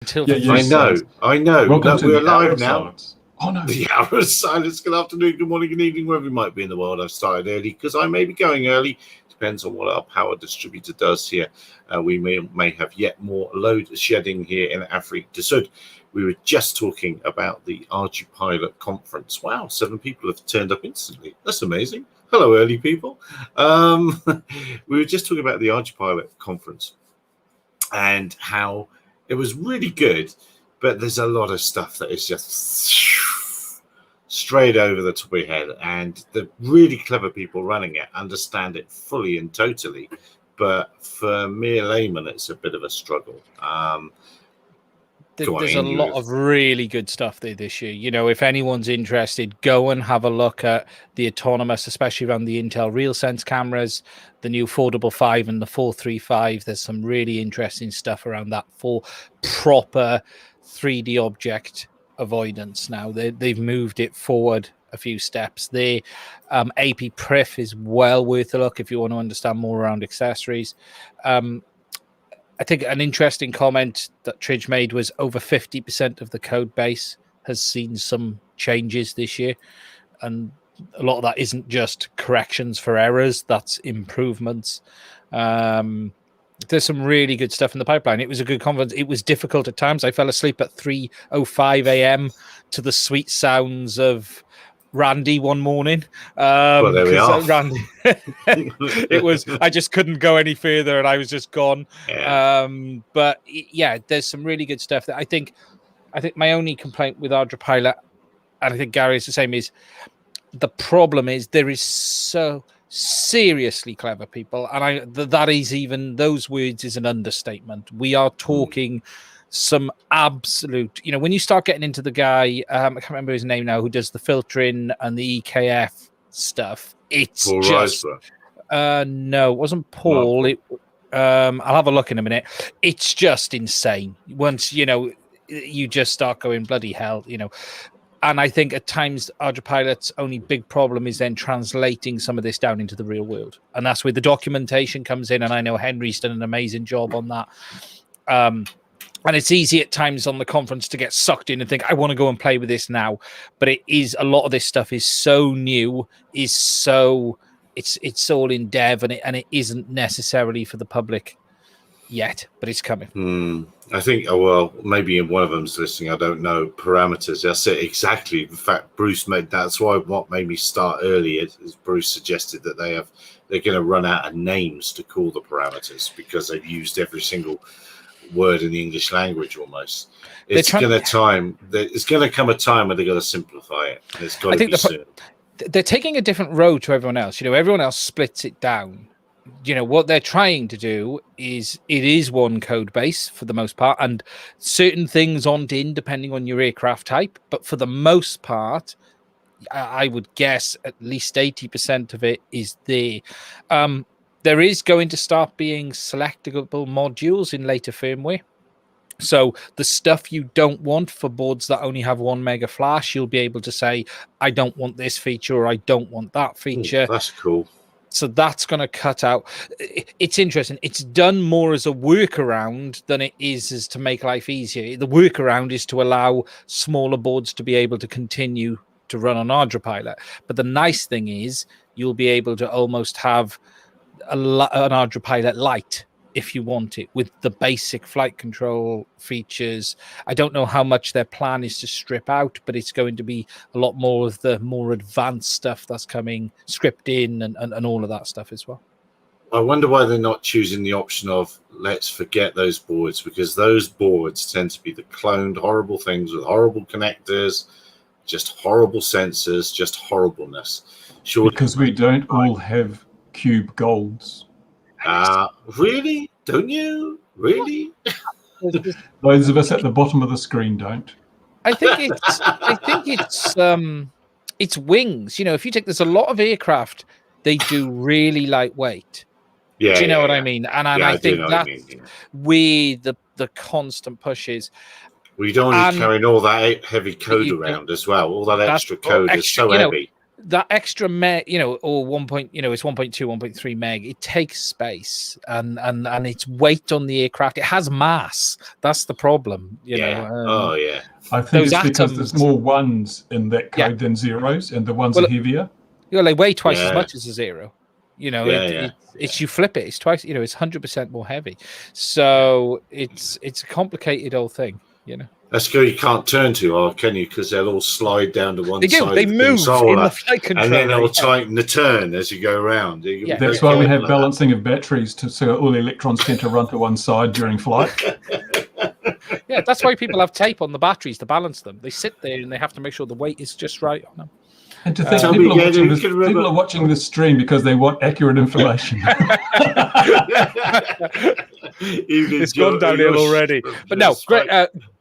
Until I know. Welcome to we're the hour live of now. silence. Oh no! The hour of silence. Good afternoon, good morning, good evening, wherever you might be in the world. I've started early because I may be going early. Depends on what our power distributor does here. We may have yet more load shedding here in Afrique du Sud. We were just talking about the RG Pilot conference. Wow, 7 people have turned up instantly. That's amazing. Hello, early people. We were just talking about the RG Pilot conference and how it was really good, but there's a lot of stuff that is just straight over the top of your head, and the really clever people running it understand it fully and totally, but for mere layman it's a bit of a struggle. There's a lot of really good stuff there this year. You know, if anyone's interested, go and have a look at the autonomous, especially around the Intel RealSense cameras, the new 455 and the 435. There's some really interesting stuff around that for proper 3D object avoidance. Now they've moved it forward a few steps. The AP Prif is well worth a look if you want to understand more around accessories. I think an interesting comment that Tridge made was over 50% of the code base has seen some changes this year. And a lot of that isn't just corrections for errors, that's improvements. There's some really good stuff in the pipeline. It was a good conference. It was difficult at times. I fell asleep at 3:05 a.m. to the sweet sounds of Randy one morning. Well, there we are. Randy, it was, I just couldn't go any further and I was just gone. Yeah. But yeah, there's some really good stuff that I think my only complaint with Ardra Pilot, and I think Gary's the same, is the problem is there is so seriously clever people, and that is, even those words is an understatement. We are talking some absolute, you know, when you start getting into the guy, I can't remember his name now, who does the filtering and the EKF stuff. It's Paul just no, it wasn't Paul. I'll have a look in a minute. It's just insane. Once, you know, you just start going, bloody hell, you know. And I think at times Ardra Pilot's only big problem is then translating some of this down into the real world. And that's where the documentation comes in. And I know Henry's done an amazing job on that. And it's easy at times on the conference to get sucked in and think, I want to go and play with this now. But it is, a lot of this stuff is so new, it's all in dev, and it isn't necessarily for the public yet, but it's coming. I think, well, maybe one of them's listening, I don't know. Parameters, that's it, exactly. In fact, Bruce made, that's why what made me start early is Bruce suggested that they're going to run out of names to call the parameters because they've used every single word in the English language almost. It's going to come a time when they're going to simplify it. And it's got to be soon. They're taking a different road to everyone else. You know, everyone else splits it down. You know, what they're trying to do is, it is one code base for the most part, and certain things aren't in depending on your aircraft type. But for the most part, I would guess at least 80% of it is there. There is going to start being selectable modules in later firmware. So the stuff you don't want for boards that only have 1 mega flash, you'll be able to say, I don't want this feature, or I don't want that feature. That's cool. So that's going to cut out. It's interesting. It's done more as a workaround than it is as to make life easier. The workaround is to allow smaller boards to be able to continue to run on Ardra Pilot. But the nice thing is you'll be able to almost have an Ardra Pilot Lite if you want it, with the basic flight control features. I don't know how much their plan is to strip out, but it's going to be a lot more of the more advanced stuff that's coming, script in and all of that stuff as well. I wonder why they're not choosing the option of let's forget those boards, because those boards tend to be the cloned horrible things with horrible connectors, just horrible sensors, just horribleness. Surely, because we don't all have cube golds. Really? Don't you? Really? Those of us at the bottom of the screen don't. I think it's wings. You know, if you take, there's a lot of aircraft, they do really lightweight. Yeah. Do you know what I mean? And I think that's where the constant push is. We don't want to carry all that heavy code around as well. All that extra code is so heavy. that extra meg, or 1 point, it's 1.2, 1.3 meg. It takes space and it's weight on the aircraft. It has mass. That's the problem. Oh yeah. I think those it's because atoms- there's more ones in that code than zeros, and the ones Well, are heavier. They weigh twice as Yeah. much as a zero. Yeah. It's you flip it, it's twice. It's 100% more heavy. So it's a complicated old thing. That's good. You can't turn too hard, can you? Because they'll all slide down to one They do. side. They of the move controller, in the flight controller, and then they'll tighten the turn as you go around. Yeah. That's why we have balancing of batteries so all the electrons tend to run to one side during flight. Yeah, that's why people have tape on the batteries to balance them. They sit there and they have to make sure the weight is just right on them. And to think people are watching this stream because they want accurate information. It's gone downhill already. But no,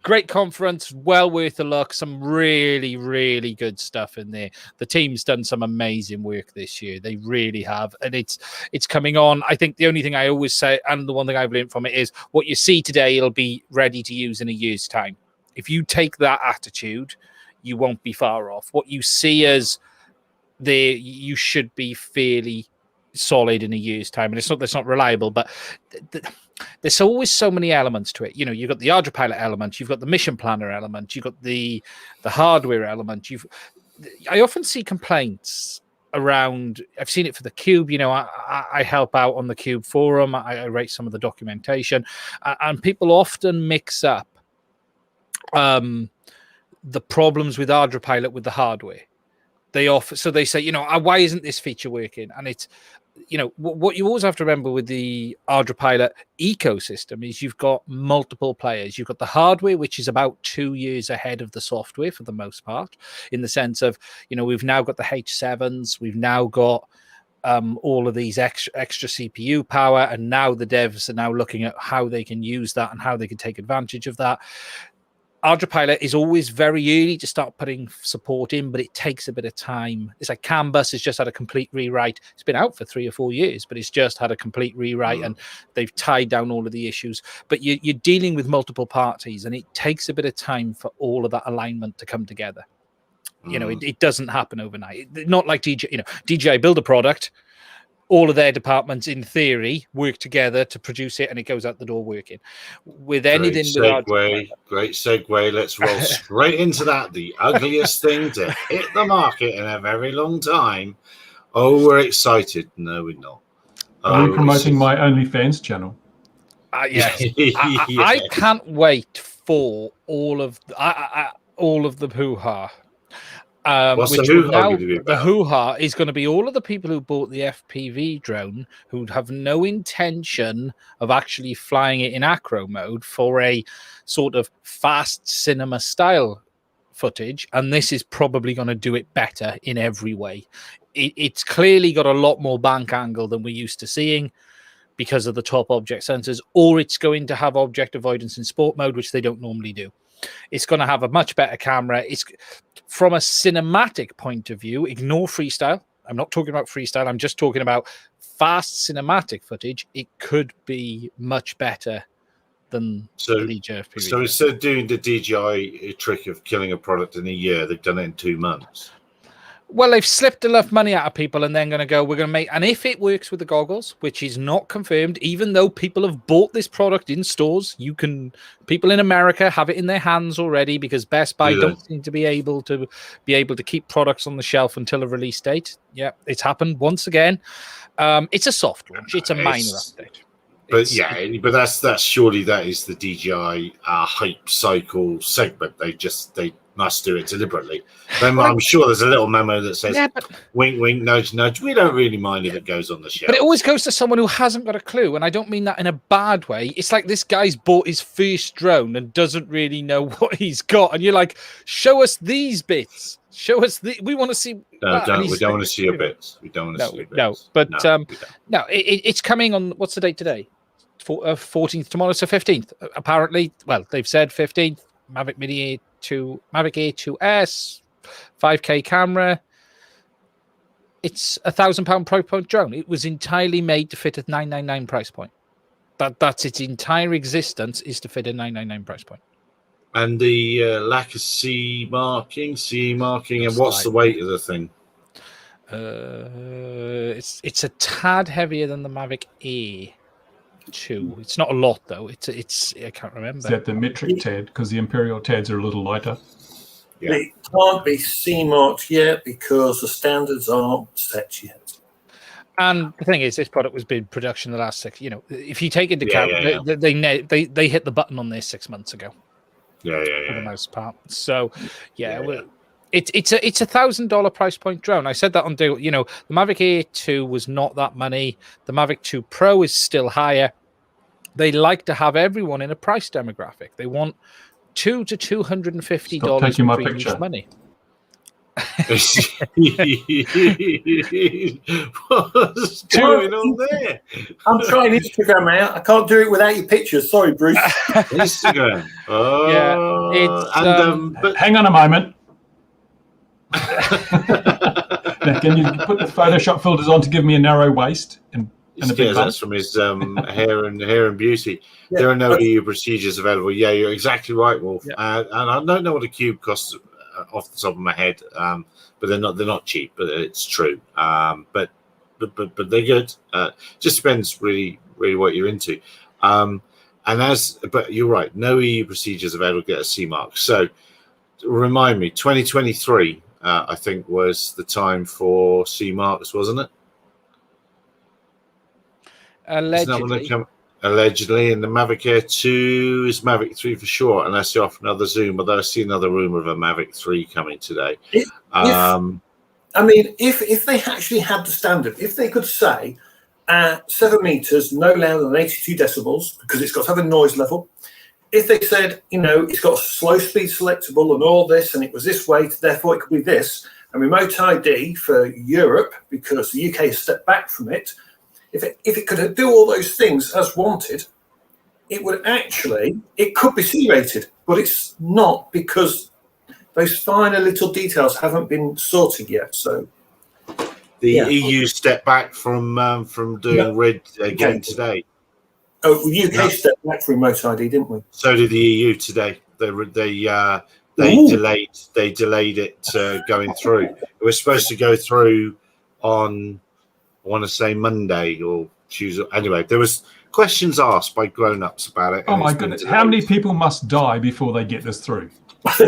great conference, well worth a look. Some really, really good stuff in there. The team's done some amazing work this year. They really have. And it's coming on. I think the only thing I always say, and the one thing I've learned from it, is what you see today, it'll be ready to use in a year's time. If you take that attitude, you won't be far off. What you see as you should be fairly solid in a year's time. And that's not reliable, but there's always so many elements to it. You've got the RPAS element, you've got the mission planner element, you've got the hardware element. I often see complaints around. I've seen it for the Cube. I help out on the Cube forum. I write some of the documentation, and people often mix up the problems with RPAS with the hardware. They say, why isn't this feature working? And it's, what you always have to remember with the RPAS ecosystem is you've got multiple players. You've got the hardware, which is about 2 years ahead of the software for the most part, in the sense of, we've now got the H7s, we've now got all of these extra CPU power, and now the devs are now looking at how they can use that and how they can take advantage of that. RPAS is always very early to start putting support in, but it takes a bit of time. It's like CAN bus has just had a complete rewrite. It's been out for 3 or 4 years, but it's just had a complete rewrite, and they've tied down all of the issues. But you're dealing with multiple parties, and it takes a bit of time for all of that alignment to come together. It doesn't happen overnight. Not like DJI. DJI build a product. All of their departments, in theory, work together to produce it, and it goes out the door working. With anything, great segue. Let's roll straight into that. The ugliest thing to hit the market in a very long time. Oh, we're excited. No, we're not. Are we promoting my OnlyFans channel? Yes. I can't wait for all of the hoo-ha. What's the hoo-ha going to be about? The hoo-ha is going to be all of the people who bought the FPV drone who have no intention of actually flying it in acro mode for a sort of fast cinema style footage, and this is probably going to do it better in every way. It's clearly got a lot more bank angle than we're used to seeing because of the top object sensors, or it's going to have object avoidance in sport mode, which they don't normally do. It's going to have a much better camera. It's from a cinematic point of view, ignore freestyle. I'm not talking about freestyle. I'm just talking about fast cinematic footage. It could be much better than the DJI FPV. So instead of doing the DJI trick of killing a product in a year, they've done it in 2 months. Well, they've slipped enough money out of people, and then we're going to make, and if it works with the goggles, which is not confirmed, even though people have bought this product in stores, people in America have it in their hands already, because Best Buy don't seem to be able to keep products on the shelf until a release date. Yeah, it's happened once again. It's a soft launch. It's a minor update. But that's surely that is the DJI hype cycle segment. They must do it deliberately. Then I'm sure there's a little memo that says, wink, wink, nudge, nudge. We don't really mind if it goes on the shelf. But it always goes to someone who hasn't got a clue. And I don't mean that in a bad way. It's like this guy's bought his first drone and doesn't really know what he's got. And you're like, show us these bits. Show us we want to see. No, we don't want to see your bits. We don't want to see your bits. No, it's coming on. What's the date today? 14th tomorrow, so 15th. Apparently, well, they've said 15th. Mavic Mini Mavic Air 2S, 5K camera. It's £1,000 price point drone. It was entirely made to fit a $999 price point. That's its entire existence, is to fit a $999 price point. And the lack of CE marking, and what's the weight of the thing? It's a tad heavier than the Mavic Air 2. It's not a lot though. It's I can't remember. Is that the metric TAD? Because the Imperial TADs are a little lighter. Yeah. It can't be CMarked yet because the standards aren't set yet. And the thing is, this product was been in production the last 6. If you take into Yeah, account, yeah. they hit the button on this 6 months ago. Yeah. For the most part. So, Yeah. it's a $1,000 price point drone. I said that on deal. The Mavic Air 2 was not that money. The Mavic 2 Pro is still higher. They like to have everyone in a price demographic. They want $200 to $250 Stop taking my between picture. each money. What's going on there? I'm trying Instagram out. I can't do it without your pictures. Sorry, Bruce. Instagram. But hang on a moment. Now, can you put the Photoshop filters on to give me a narrow waist and a big bum? That's from his hair and beauty. Yeah. There are no EU procedures available. Yeah, you're exactly right, Wolf. Yeah. And I don't know what a cube costs off the top of my head, but they're not cheap. But it's true. But they're good. Just depends really what you're into. But you're right. No EU procedures available to get a C mark. So remind me, 2023. I think was the time for C marks, wasn't it? Allegedly, and the Mavic Air 2 is Mavic 3 for sure, unless you offer another Zoom. Although I see another rumor of a Mavic 3 coming today. If they actually had the standard, if they could say 7 meters, no louder than 82 decibels, because it's got to have a noise level. If they said, it's got slow speed selectable and all this, and it was this way, therefore it could be this, and remote ID for Europe, because the UK has stepped back from it, if it could do all those things as wanted, it could be C-rated, but it's not because those finer little details haven't been sorted yet. So the EU stepped back from doing red again today. Oh, UK stepped back from remote ID, didn't we? So did the EU today. They delayed it going through. It was supposed to go through on, I want to say, Monday or Tuesday. Anyway, there was questions asked by grown-ups about it. Oh my goodness! How many people must die before they get this through? But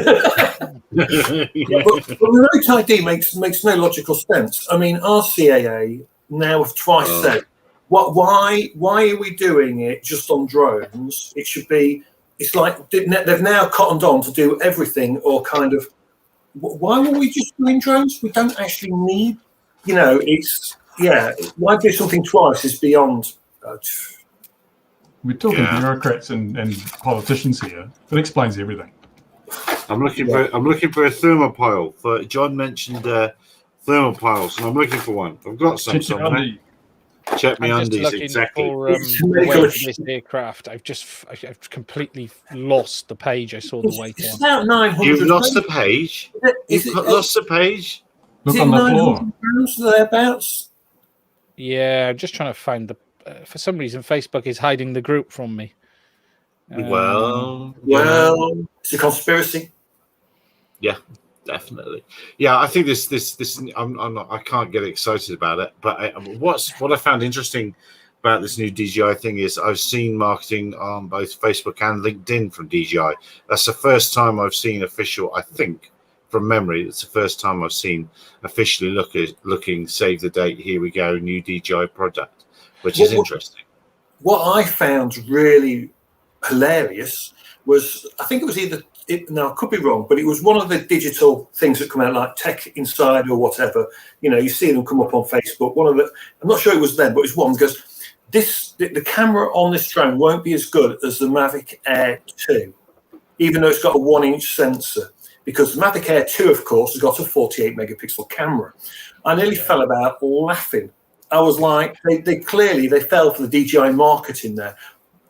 remote ID makes no logical sense. I mean, RCAA now have twice said, why are we doing it just on drones? It should be. It's like they've now cottoned on to do everything, or kind of. Why were we just doing drones? We don't actually need. Why do something twice is beyond. We're talking bureaucrats and politicians here. That explains everything. I'm looking for a thermopile. John mentioned thermopiles, and I'm looking for one. I've got some somewhere. Check me undies, exactly. For, this aircraft, I've completely lost the page. I saw the weight it's on. About 900. You've lost the page. Lost the page. Look on the floor. Thereabouts. Yeah, I'm just trying to find the. For some reason, Facebook is hiding the group from me. Well, it's a conspiracy. Yeah, definitely. Yeah, I think this. I can't get excited about it. But what I found interesting about this new DJI thing is I've seen marketing on both Facebook and LinkedIn from DJI. That's the first time I've seen official. I think from memory, it's the first time I've seen officially looking. Save the date. Here we go. New DJI product, which is interesting. What I found really hilarious was, I think it was I could be wrong, but it was one of the digital things that come out, like Tech Inside or whatever. You see them come up on Facebook. I'm not sure it was them, but it's one because the camera on this drone won't be as good as the Mavic Air 2, even though it's got a 1-inch sensor, because the Mavic Air 2, of course, has got a 48 megapixel camera. I nearly fell about laughing. I was like, they clearly fell for the DJI marketing there.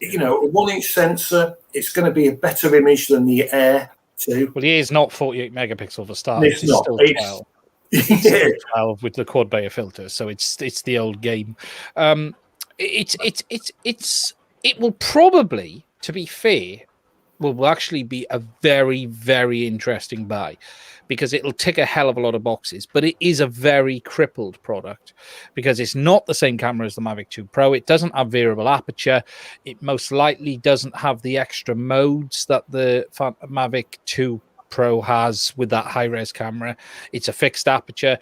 A 1-inch sensor, it's going to be a better image than the Air 2. Well, he is not 48 megapixel for start. It's not. Still 12. It's still 12 with the quad Bayer filter, so it's the old game. It will probably, to be fair, will actually be a very, very interesting buy, because it'll tick a hell of a lot of boxes, but it is a very crippled product because it's not the same camera as the Mavic 2 Pro. It doesn't have variable aperture. It most likely doesn't have the extra modes that the Mavic 2 Pro has with that high-res camera. It's a fixed aperture.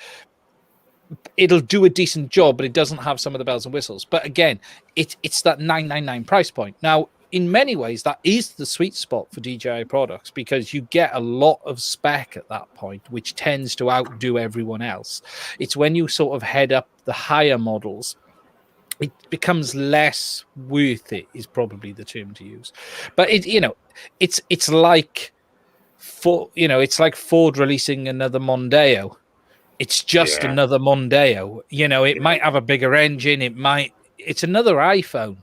It'll do a decent job, but it doesn't have some of the bells and whistles. But again, it's that $999 price point. Now, in many ways, that is the sweet spot for DJI products, because you get a lot of spec at that point, which tends to outdo everyone else. It's when you sort of head up the higher models, it becomes less worth it, is probably the term to use. But it's like it's like Ford releasing another Mondeo. It's just another Mondeo. It might have a bigger engine. It's another iPhone.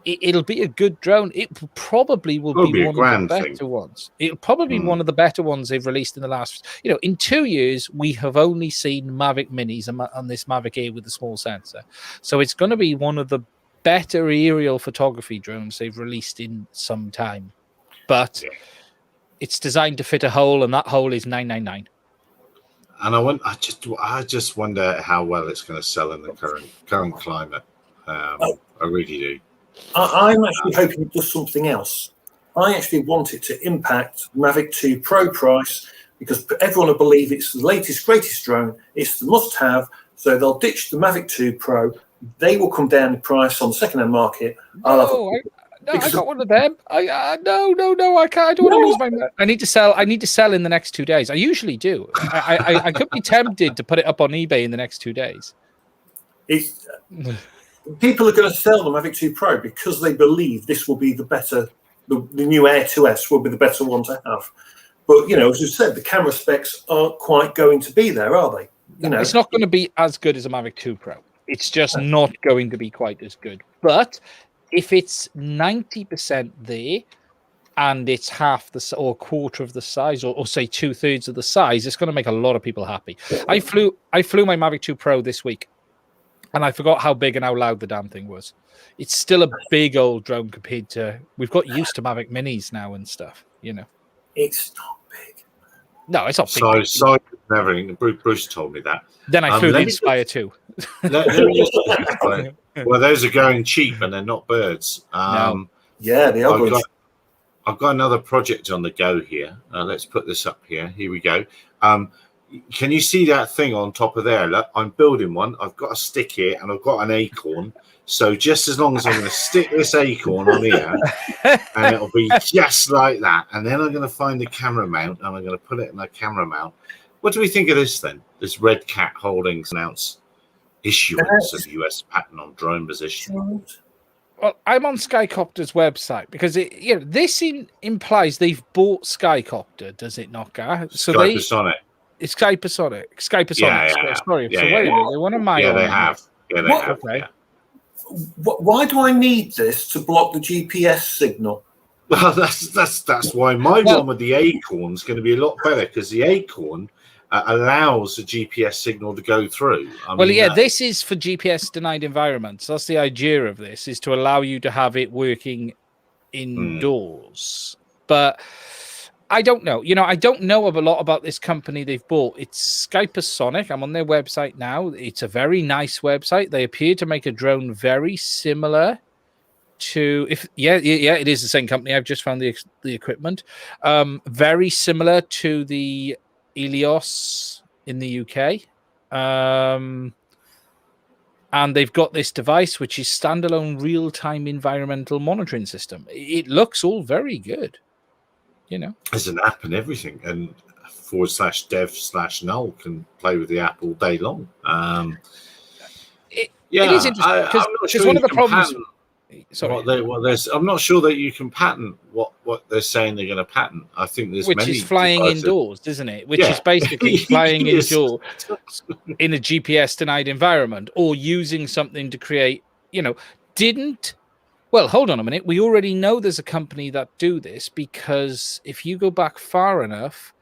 It'll be a good drone. It probably will be one of the better ones. It'll probably be one of the better ones they've released in the last, in 2 years, we have only seen Mavic Minis on this Mavic Air with the small sensor. So it's going to be one of the better aerial photography drones they've released in some time. But it's designed to fit a hole, and that hole is $999. And I just wonder how well it's going to sell in the current climate. I really do. I'm actually hoping it does something else. I actually want it to impact Mavic 2 Pro price, because everyone will believe it's the latest, greatest drone. It's the must-have. So they'll ditch the Mavic 2 Pro. They will come down the price on the second-hand market. I got one of them. No, I can't. I don't want to lose my. I need to sell. I need to sell in the next 2 days. I usually do. I could be tempted to put it up on eBay in the next 2 days. People are going to sell the Mavic 2 Pro because they believe this will be the better. The new Air 2S will be the better one to have. But as you said, the camera specs aren't quite going to be there, are they? It's not going to be as good as a Mavic 2 Pro. It's just not going to be quite as good. But if it's 90% there, and it's half or a quarter of the size, or say 2/3 of the size, it's going to make a lot of people happy. I flew my Mavic 2 Pro this week, and I forgot how big and how loud the damn thing was. It's still a big old drone compared to. We've got used to Mavic Minis now and stuff. It's not big. No, it's not big. Size and everything. Bruce told me that. Then I flew the Inspire 2. Well, those are going cheap, and they're not birds. No. Yeah, they are. I've got another project on the go here. Let's put this up here. Here we go. Can you see that thing on top of there? Look, I'm building one. I've got a stick here, and I've got an acorn. So just as long as I'm going to stick this acorn on here, and it'll be just like that. And then I'm going to find the camera mount, and I'm going to put it in a camera mount. What do we think of this then? This Red Cat Holdings announced issuance of US patent on drone position. Well, I'm on Skycopter's website because this implies they've bought Skycopter, does it not, Gar? So Skypersonic. It's Skypersonic. Yeah. Sorry. So wait a minute. They want to mine. Yeah, they have. Yeah, they have. Okay. Yeah. Why do I need this to block the GPS signal? Well, that's why my one with the acorn is going to be a lot better, because the acorn allows the GPS signal to go through. This is for GPS denied environments. That's the idea of this, is to allow you to have it working indoors. But I don't know. I don't know a lot about this company they've bought. It's Skypersonic. I'm on their website now. It's a very nice website. They appear to make a drone very similar to it is the same company. I've just found the equipment. Very similar to the Helios in the UK. And they've got this device which is standalone real-time environmental monitoring system. It looks all very good. There's an app and everything, and /dev/null can play with the app all day long. It is interesting because one of the problems. I'm not sure that you can patent what they're saying they're going to patent. I think there's which is flying indoors, isn't it? Which is basically flying indoors in a GPS denied environment, or using something to create. Well, hold on a minute. We already know there's a company that do this, because if you go back far enough,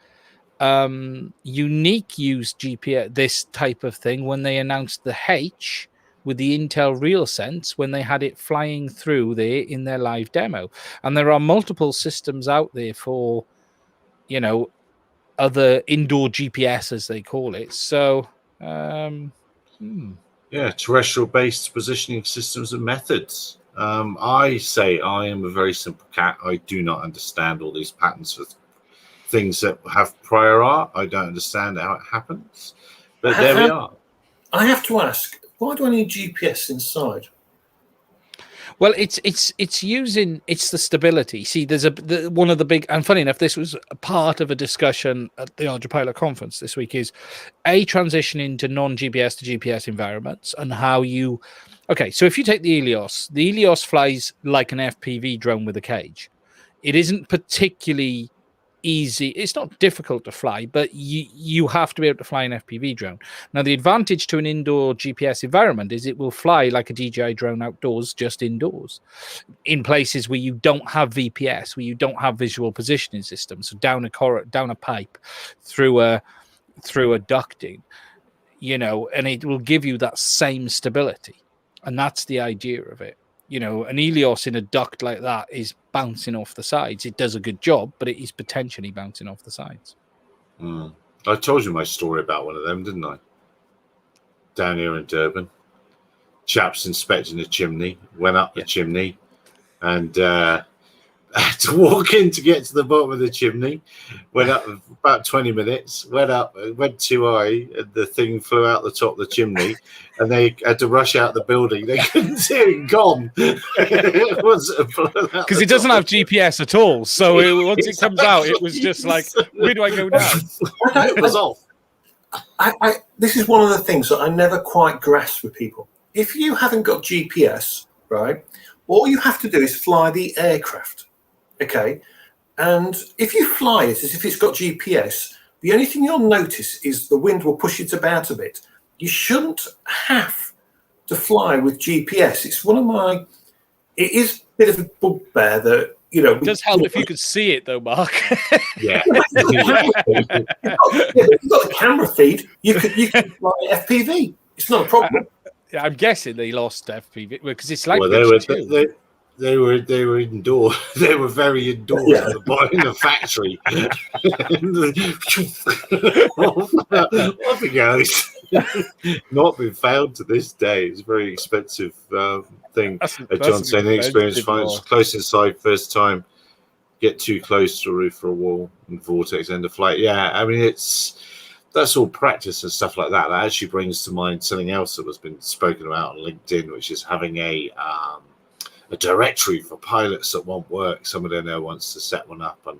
Unique used GPS, this type of thing, when they announced the H with the Intel RealSense when they had it flying through there in their live demo. And there are multiple systems out there for, you know, other indoor GPS, as they call it. So, yeah, terrestrial-based positioning systems and methods. I say I am a very simple cat. I do not understand all these patterns for things that have prior art. I don't understand how it happens. But there we are. I have to ask, why do I need GPS inside? Well, it's the stability. See, there's one of the big, and funny enough, this was a part of a discussion at the Pilot conference this week, is a transition into non-GPS to GPS environments and how you. Okay, so if you take the Helios flies like an FPV drone with a cage. It isn't particularly easy. It's not difficult to fly, but you have to be able to fly an FPV drone. Now, the advantage to an indoor GPS environment is it will fly like a DJI drone outdoors, just indoors, in places where you don't have VPS, where you don't have visual positioning systems. So down a pipe, through a ducting, you know, and it will give you that same stability, and that's the idea of it. You know, an Helios in a duct like that is bouncing off the sides. It does a good job, but it is potentially bouncing off the sides. I told you my story about one of them, didn't I? Down here in Durban. Chaps inspecting the chimney, went up the chimney, and had to walk in to get to the bottom of the chimney. Went up about 20 minutes, went too high, and the thing flew out the top of the chimney, and they had to rush out the building. They couldn't see it, gone. Because it doesn't have GPS at all. So once it comes out, it was just like, where do I go now? It was off. This is one of the things that I never quite grasp with people. If you haven't got GPS, right, all you have to do is fly the aircraft. Okay, and if you fly it as if it's got GPS, the only thing you'll notice is the wind will push it about a bit. You shouldn't have to fly with GPS. It's one of my. It is a bit of a bugbear that, you know. It does help if you could see it, though, Mark. Yeah. You've got the camera feed. You could fly FPV. It's not a problem. I'm guessing they lost FPV because it's like. Well, they were indoor. They were very indoors in the factory. Off it goes. Not been found to this day. It's a very expensive thing. John saying the experience finds close inside first time. Get too close to a roof or a wall and vortex end of flight. Yeah, I mean that's all practice and stuff like that. That actually brings to mind something else that was been spoken about on LinkedIn, which is having a directory for pilots that won't work. Somebody I know wants to set one up, and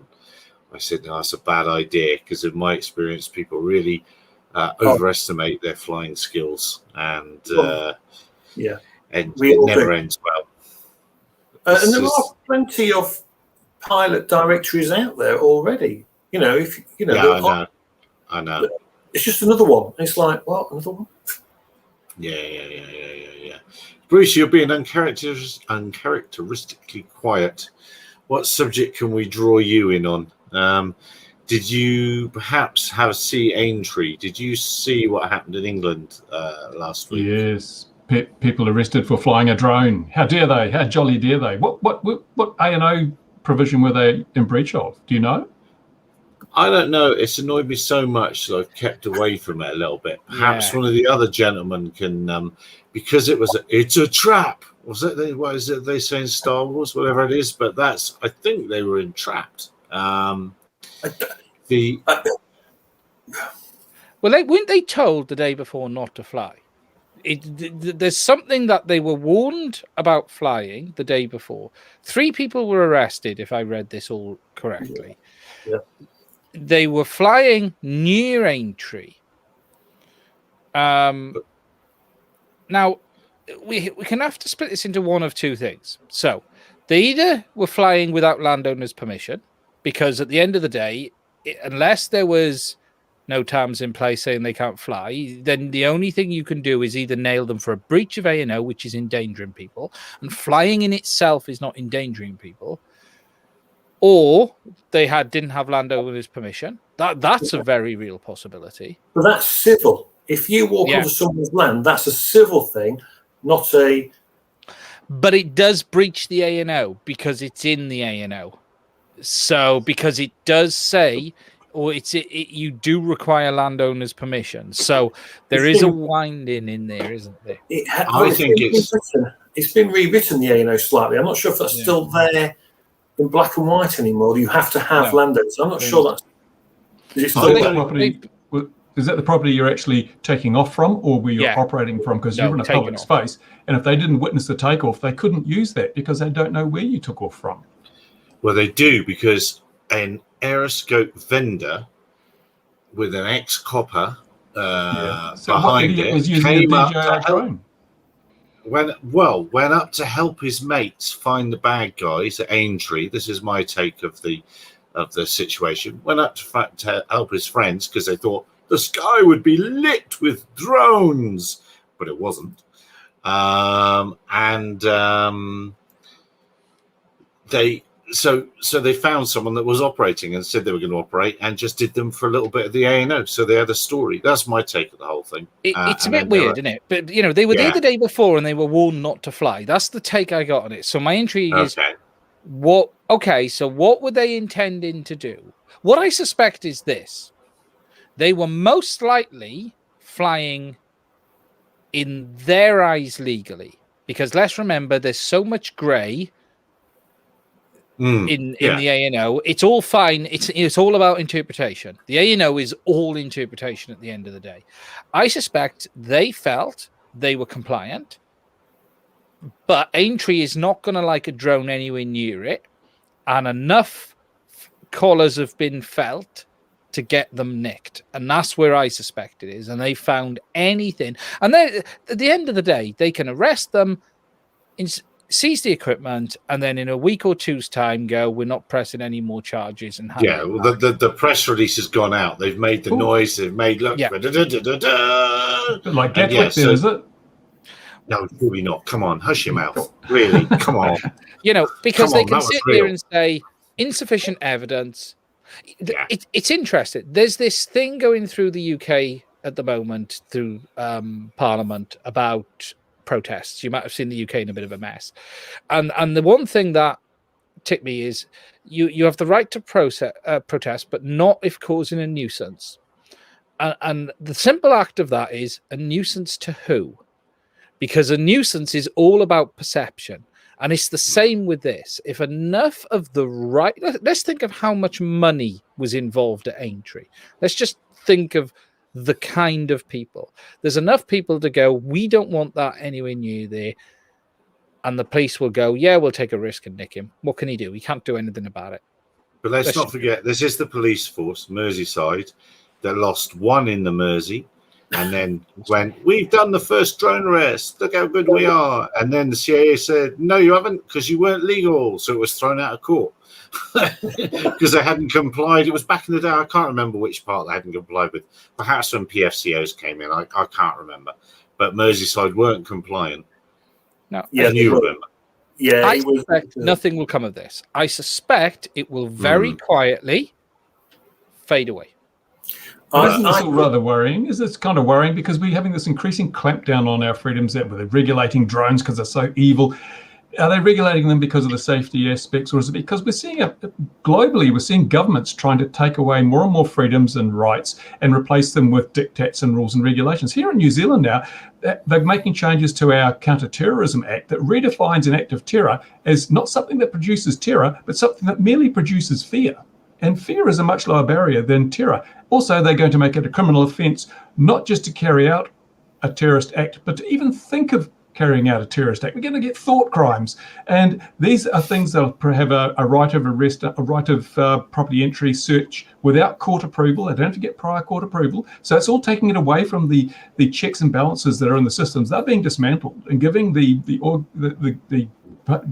I said, no, that's a bad idea, because in my experience, people really overestimate their flying skills, and it never ends well. And there are plenty of pilot directories out there already. You know, if you know, yeah, I know. It's just another one. It's like, well, another one. Yeah. Bruce, you're being uncharacteristically quiet. What subject can we draw you in on? Did you perhaps see Aintree? Did you see what happened in England last week? Yes, people arrested for flying a drone. How dare they? How jolly dare they? What A&O provision were they in breach of? Do you know? I don't know. It's annoyed me so much that I've kept away from it a little bit. Perhaps one of the other gentlemen can, because it's a trap. Was it? What is it they say in Star Wars? Whatever it is, but I think they were entrapped. Well, weren't they told the day before not to fly? There's something that they were warned about flying the day before. 3 people were arrested, if I read this all correctly. Yeah. They were flying near Aintree. Now, we can have to split this into one of 2 things. So, they either were flying without landowners' permission, because at the end of the day, unless there was no terms in place saying they can't fly, then the only thing you can do is either nail them for a breach of A&O, which is endangering people, and flying in itself is not endangering people, or they didn't have landowners' permission. That's a very real possibility. But that's civil. If you walk onto someone's land, that's a civil thing. not a. But it does breach the A&O because it's in the A&O. So because it does say, or you do require landowners' permission. So there is a winding in there, isn't there? It's been rewritten, the A&O, slightly. I'm not sure if that's still there in black and white anymore. You have to have landowners. I'm not sure that's. Is it still there? Is that the property you're actually taking off from, or where you're operating from? Because you're in a public space, and if they didn't witness the takeoff, they couldn't use that because they don't know where you took off from. Well, they do, because an aeroscope vendor with an ex-copper behind it was using came a up DJI to drone. went up to help his mates find the bad guys at Aintree. This is my take of the situation. Went up to help his friends because they thought the sky would be lit with drones, but it wasn't. So they found someone that was operating and said they were going to operate, and just did them for a little bit of the A&O. So they had a story. That's my take of the whole thing. It's a bit weird, isn't it? But they were there the day before and they were warned not to fly. That's the take I got on it. So my intrigue is what? Okay, so what were they intending to do? What I suspect is this: they were most likely flying in their eyes legally, because let's remember there's so much grey in the A&O. It's all fine. It's all about interpretation. The A&O is all interpretation at the end of the day. I suspect they felt they were compliant, but Aintree is not going to like a drone anywhere near it, and enough collars have been felt to get them nicked, and that's where I suspect it is. And they found anything, and then at the end of the day, they can arrest them, seize the equipment, and then in a week or two's time go, we're not pressing any more charges. And well, the press release has gone out. They've made the noise. They've made like Gatwick, is it? No, really not. Come on, hush your mouth. Really, come on. Because they can sit there and say insufficient evidence. It's interesting. There's this thing going through the UK at the moment through Parliament about protests. You might have seen the UK in a bit of a mess, and the one thing that ticked me is you have the right to protest, but not if causing a nuisance. And the simple act of that is a nuisance to who? Because a nuisance is all about perception. And it's the same with this. If enough of the right, let's think of how much money was involved at Aintree. Let's just think of the kind of people. There's enough people to go, we don't want that anywhere near there. And the police will go, yeah, we'll take a risk and nick him. What can he do? He can't do anything about it. But let's not forget, this is the police force, Merseyside, that lost one in the Mersey. And then went, we've done the first drone arrest. Look how good we are. And then the CIA said, no, you haven't, because you weren't legal. So it was thrown out of court because they hadn't complied. It was back in the day. I can't remember which part they hadn't complied with. Perhaps when PFCOs came in. I can't remember. But Merseyside weren't compliant. No. Yeah, you remember. Yeah, I suspect nothing will come of this. I suspect it will very quietly fade away. Isn't this all rather worrying? Is this kind of worrying because we're having this increasing clampdown on our freedoms that they're regulating drones because they're so evil? Are they regulating them because of the safety aspects, or is it because we're seeing globally, we're seeing governments trying to take away more and more freedoms and rights and replace them with diktats and rules and regulations? Here in New Zealand now, they're making changes to our Counter-Terrorism Act that redefines an act of terror as not something that produces terror, but something that merely produces fear. And fear is a much lower barrier than terror. Also, they're going to make it a criminal offence, not just to carry out a terrorist act, but to even think of carrying out a terrorist act. We're going to get thought crimes. And these are things that have a right of arrest, a right of property entry search without court approval. They don't have to get prior court approval. So it's all taking it away from the checks and balances that are in the systems. They're being dismantled and giving the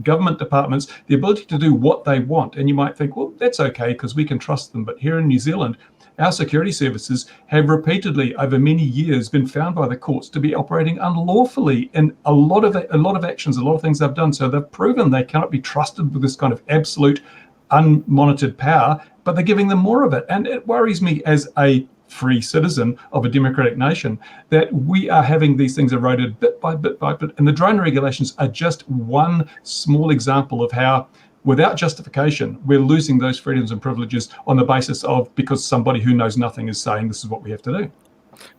government departments the ability to do what they want. And you might think, well, that's okay because we can trust them. But here in New Zealand, our security services have repeatedly over many years been found by the courts to be operating unlawfully in a lot of actions, a lot of things they've done. So they've proven they cannot be trusted with this kind of absolute unmonitored power, but they're giving them more of it. And it worries me as a free citizen of a democratic nation, that we are having these things eroded bit by bit by bit. And the drone regulations are just one small example of how, without justification, we're losing those freedoms and privileges on the basis of because somebody who knows nothing is saying this is what we have to do.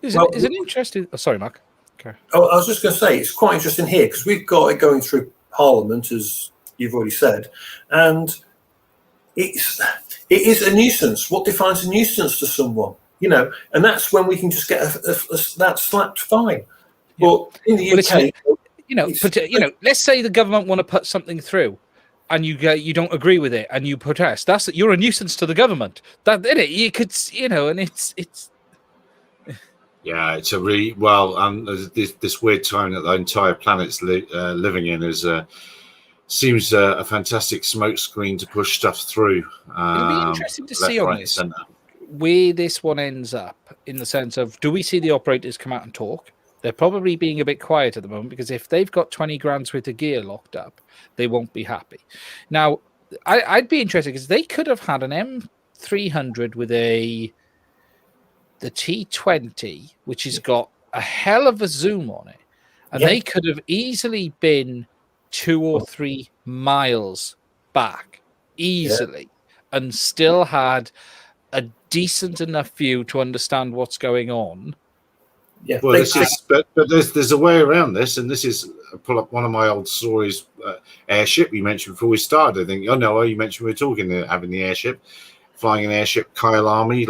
Is it interesting? Oh, sorry, Mark. Okay. Oh, I was just going to say, it's quite interesting here because we've got it going through Parliament, as you've already said, and it is a nuisance. What defines a nuisance to someone? And that's when we can just get that slapped fine. Yeah. But in the UK, let's say the government want to put something through, and you don't agree with it, and you protest. You're a nuisance to the government. That in it, you could, and it's. Yeah, it's a really this weird time that the entire planet's living in is seems a fantastic smokescreen to push stuff through. It'll be interesting to see on this where this one ends up, in the sense of, do we see the operators come out and talk? They're probably being a bit quiet at the moment because if they've got 20 grand's worth of gear locked up, they won't be happy. Now, I'd be interested because they could have had an M300 with the T20, which has got a hell of a zoom on it, and they could have easily been 2 or 3 miles back easily and still had a decent enough view to understand what's going on. Yeah, well, but there's a way around this, and this is pull up one of my old stories. Airship we mentioned before we started. I think you mentioned we were talking having the airship, flying an airship, Kyle Army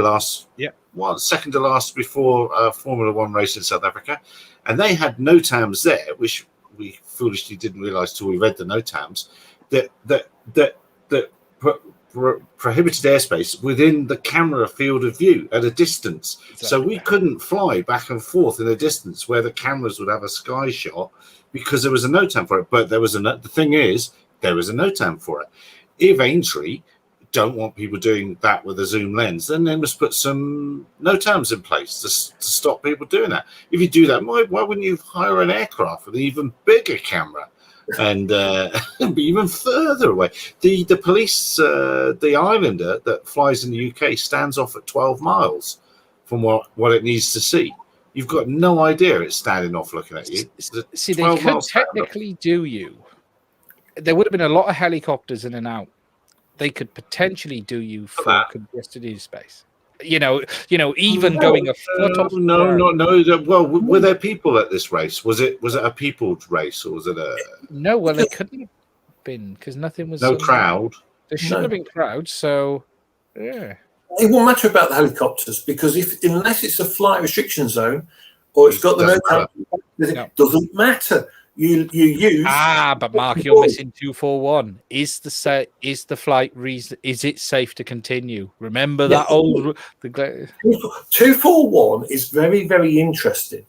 second to last before Formula One race in South Africa, and they had NOTAMs there, which we foolishly didn't realise till we read the NOTAMs that prohibited airspace within the camera field of view at a distance. Exactly. So we couldn't fly back and forth in a distance where the cameras would have a sky shot because there was a NOTAM for it. But there was the thing is, there was a NOTAM for it. If Aintree don't want people doing that with a zoom lens, then they must put some NOTAMs in place to stop people doing that. If you do that, why wouldn't you hire an aircraft with an even bigger camera and be even further away? The police, the Islander that flies in the UK stands off at 12 miles from what it needs to see. You've got no idea it's standing off looking at you. See, they could technically do you. There would have been a lot of helicopters in and out. They could potentially do you for congested airspace. Even going a foot off. No. Well, were there people at this race? Was it a peopled race, or was it a? No, well, it couldn't have been because nothing was. No crowd. There shouldn't have been crowds. So, yeah. It won't matter about the helicopters because unless it's a flight restriction zone or it's got the it doesn't matter. You use but Mark, you're missing 241. Is the flight reason? Is it safe to continue? Remember that old 241 is very, very interesting,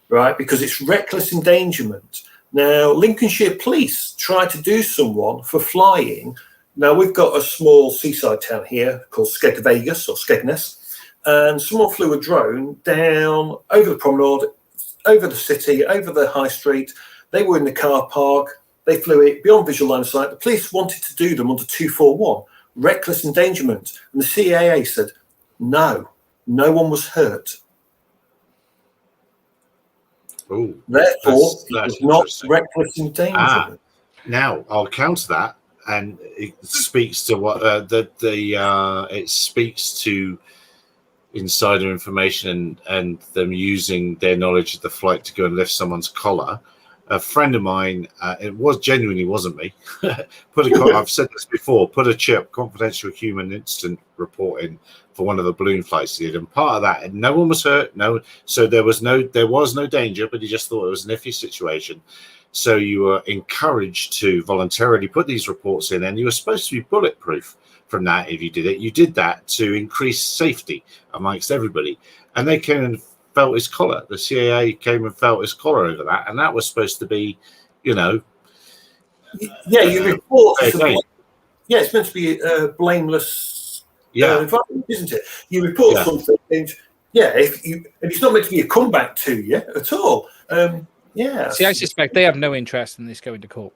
right? Because it's reckless endangerment. Now, Lincolnshire Police tried to do someone for flying. Now we've got a small seaside town here called Skegness or Skegness, and someone flew a drone down over the promenade, over the city, over the high street. They were in the car park. They flew it beyond visual line of sight. The police wanted to do them under 241, reckless endangerment. And the CAA said, no one was hurt. Ooh, therefore, it was not reckless endangerment. Now, I'll counter that. And it speaks to what it speaks to insider information and them using their knowledge of the flight to go and lift someone's collar. A friend of mine, it genuinely wasn't me. I've said this before. Put a CHIP, confidential human incident report in for one of the balloon flights he did, and part of that, and no one was hurt. So there was no danger, but he just thought it was an iffy situation. So you were encouraged to voluntarily put these reports in, and you were supposed to be bulletproof from that if you did it. You did that to increase safety amongst everybody, and they came and felt his collar. The CAA came and felt his collar over that, and that was supposed to be, you report. It's meant to be a blameless environment, isn't it? You report something, and it's not meant to be a comeback to you at all. See, I suspect they have no interest in this going to court.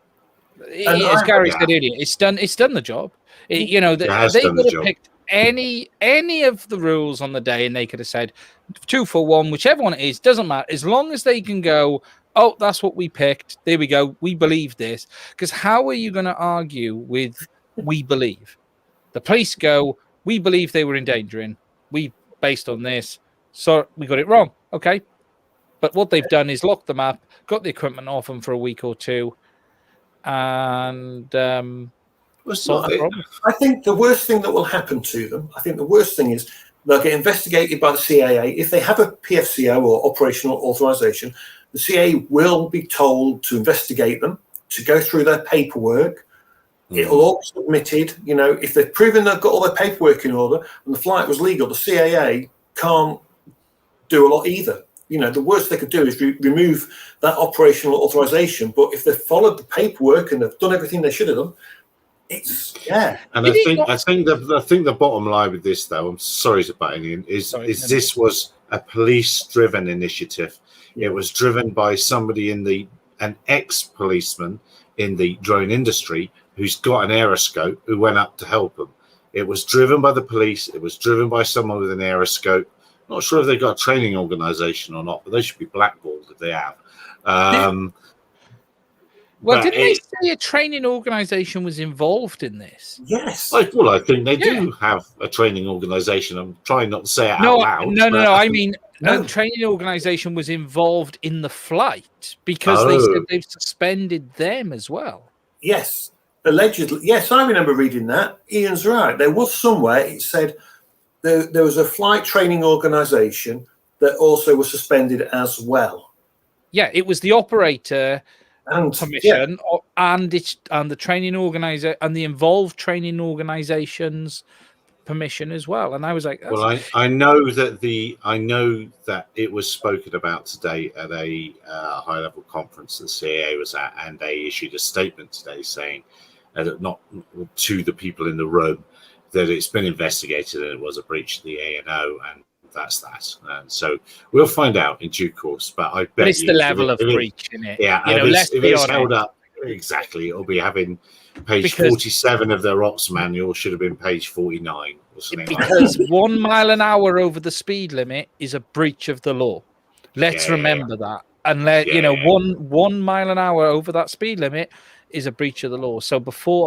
As Gary said earlier, it's done the job. They would have picked any of the rules on the day, and they could have said 2 for 1, whichever one it is, doesn't matter, as long as they can go, oh, that's what we picked. There we go. We believe this. Because how are you going to argue with we believe? The police go, we believe they were endangering. We based on this, so we got it wrong. Okay, but what they've done is locked them up, got the equipment off them for a week or two, and solved the problem. I think the worst thing that will happen to them, I think the worst thing is they'll get investigated by the CAA. If they have a PFCO or operational authorization, the CAA will be told to investigate them, to go through their paperwork. It'll all be submitted. You know, if they've proven they've got all their paperwork in order and the flight was legal, the CAA can't do a lot either. You know, the worst they could do is remove that operational authorization. But if they've followed the paperwork and they've done everything they should have done, And I think the bottom line with this, though, I'm sorry to butt in, is this was a police-driven initiative. It was driven by somebody an ex-policeman in the drone industry who's got an aeroscope who went up to help them. It was driven by the police. It was driven by someone with an aeroscope. Not sure if they got a training organization or not, but they should be blackballed if they have. Well, didn't they say a training organisation was involved in this? Yes. I think they do have a training organisation. I'm trying not to say it out loud. No. I mean, a training organisation was involved in the flight because they said they've suspended them as well. Yes, allegedly. Yes, I remember reading that. Ian's right. There was somewhere it said there was a flight training organisation that also was suspended as well. Yeah, it was the operator and commission and the training organizer and the involved training organization's permission as well. And I was like, well, I know that it was spoken about today at a high level conference the CAA was at, and they issued a statement today saying not to the people in the room that it's been investigated and it was a breach of the ANO, and that's that. And so we'll find out in due course. But I bet it's the level of breach, isn't it? Yeah, if it's held up, exactly. It'll be having page 47 of their ops manual should have been page 49 or something. Because 1 mile an hour over the speed limit is a breach of the law. Let's remember that. And 1 mile an hour over that speed limit is a breach of the law. So